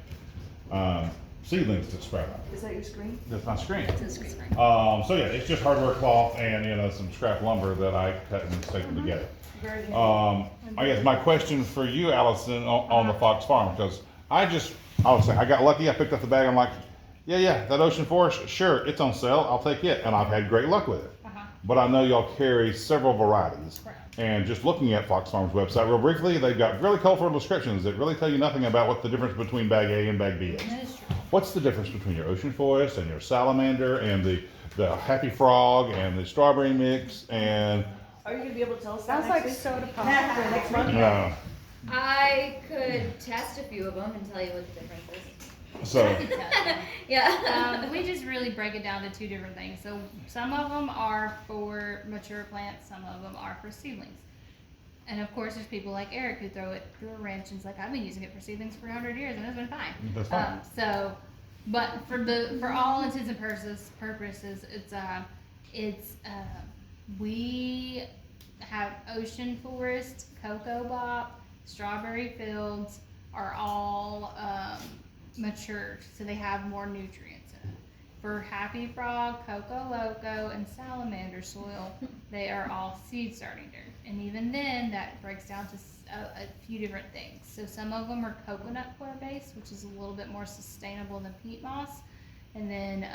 seedlings to sprout out. Is that your screen? That's my screen. It's a screen. So yeah, it's just hardware cloth and, you know, some scrap lumber that I cut and stapled together. Very handy. I guess my question for you, Allison, on the Fox Farm, because I would say I got lucky. I picked up the bag. I'm like, yeah, that Ocean Forest, sure, it's on sale. I'll take it, and I've had great luck with it. But I know y'all carry several varieties. Correct. And just looking at Fox Farm's website real briefly, they've got really colorful descriptions that really tell you nothing about what the difference between bag A and bag B is. That is true. What's the difference between your Ocean Forest and your Salamander and the Happy Frog and the strawberry mix and Are you gonna be able to tell us that Sounds next like week? soda pop for next month. no? I could test a few of them and tell you what the difference is. So Yeah. We just really break it down to two different things. So some of them are for mature plants, some of them are for seedlings. And of course, there's people like Eric who throw it through a wrench and it's like, I've been using it for seedlings for 100 years and it's been fine. that's fine. But for all intents and purposes, we have Ocean Forest, Cocoa Bop, Strawberry Fields are all mature, so they have more nutrients in it. For Happy Frog, Coco Loco, and Salamander soil, they are all seed starting dirt. And even then, that breaks down to a few different things. So some of them are coconut coir based, which is a little bit more sustainable than peat moss. And then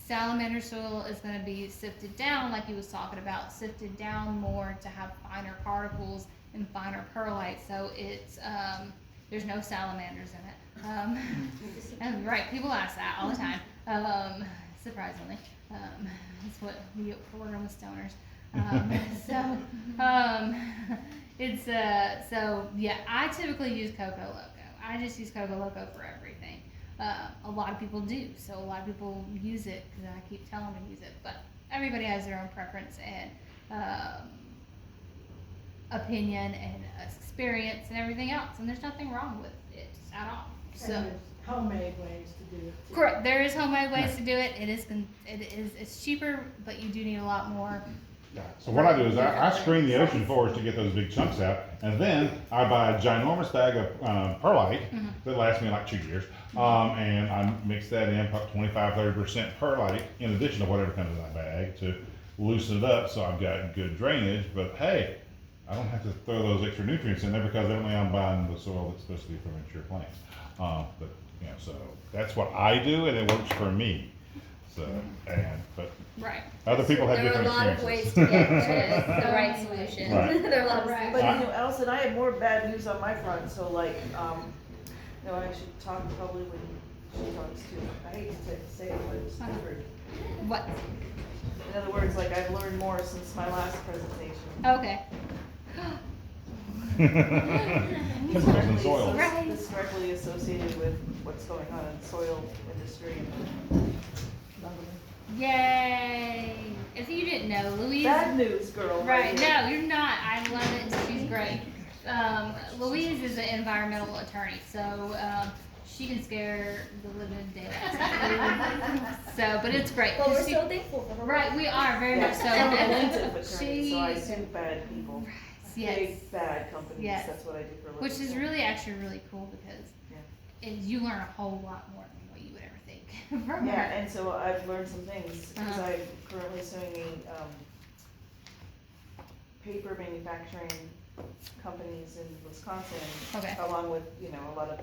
salamander soil is going to be sifted down, like he was talking about, sifted down more to have finer particles and finer perlite. So it's there's no salamanders in it. And right, people ask that all the time. Surprisingly, that's what we get for working with stoners. So yeah, I typically use Coco Loco. I just use Coco Loco for everything. A lot of people do, so a lot of people use it because I keep telling them to use it. But everybody has their own preference and opinion and experience and everything else, and there's nothing wrong with it at all. So. And there's homemade ways to do it too. Correct. There is homemade ways to do it. It's cheaper, but you do need a lot more. So what I do is I screen the Ocean Forest to get those big chunks out, and then I buy a ginormous bag of perlite that lasts me like 2 years, and I mix that in, put 25-30% perlite in addition to whatever comes in that bag to loosen it up so I've got good drainage. But hey, I don't have to throw those extra nutrients in there because evidently I'm buying the soil that's supposed to be for mature plants. But you know, so that's what I do, and it works for me. So, but Right. other people have There are a different lot of experiences. ways to get to the right solution. Right. There are a lot of Right. But solutions. you know, Allison, I have more bad news on my front, so like, you know, I should talk probably when she talks too. I hate to say it, but it's different. What? In other words, like I've learned more since my last presentation. Okay. Chemicals in soil. Right. This is directly associated with what's going on in the soil industry. Yay! If you didn't know, Louise. Bad news, girl. Right. here. No, you're not. I love it. She's great. Louise is an environmental attorney, so she can scare the living daylights out of you. So, but it's great. Well, 'cause we're she- so thankful for her. Right, we are very much so. I'm a plaintiff attorney, She- so I sue bad people. Yes. Big bad companies. Yes. That's what I do for a living. Which is really actually really cool because Yeah. you learn a whole lot more than what you would ever think from Yeah, her. and so I've learned some things because Uh-huh. I'm currently suing paper manufacturing companies in Wisconsin, Okay. along with, a lot of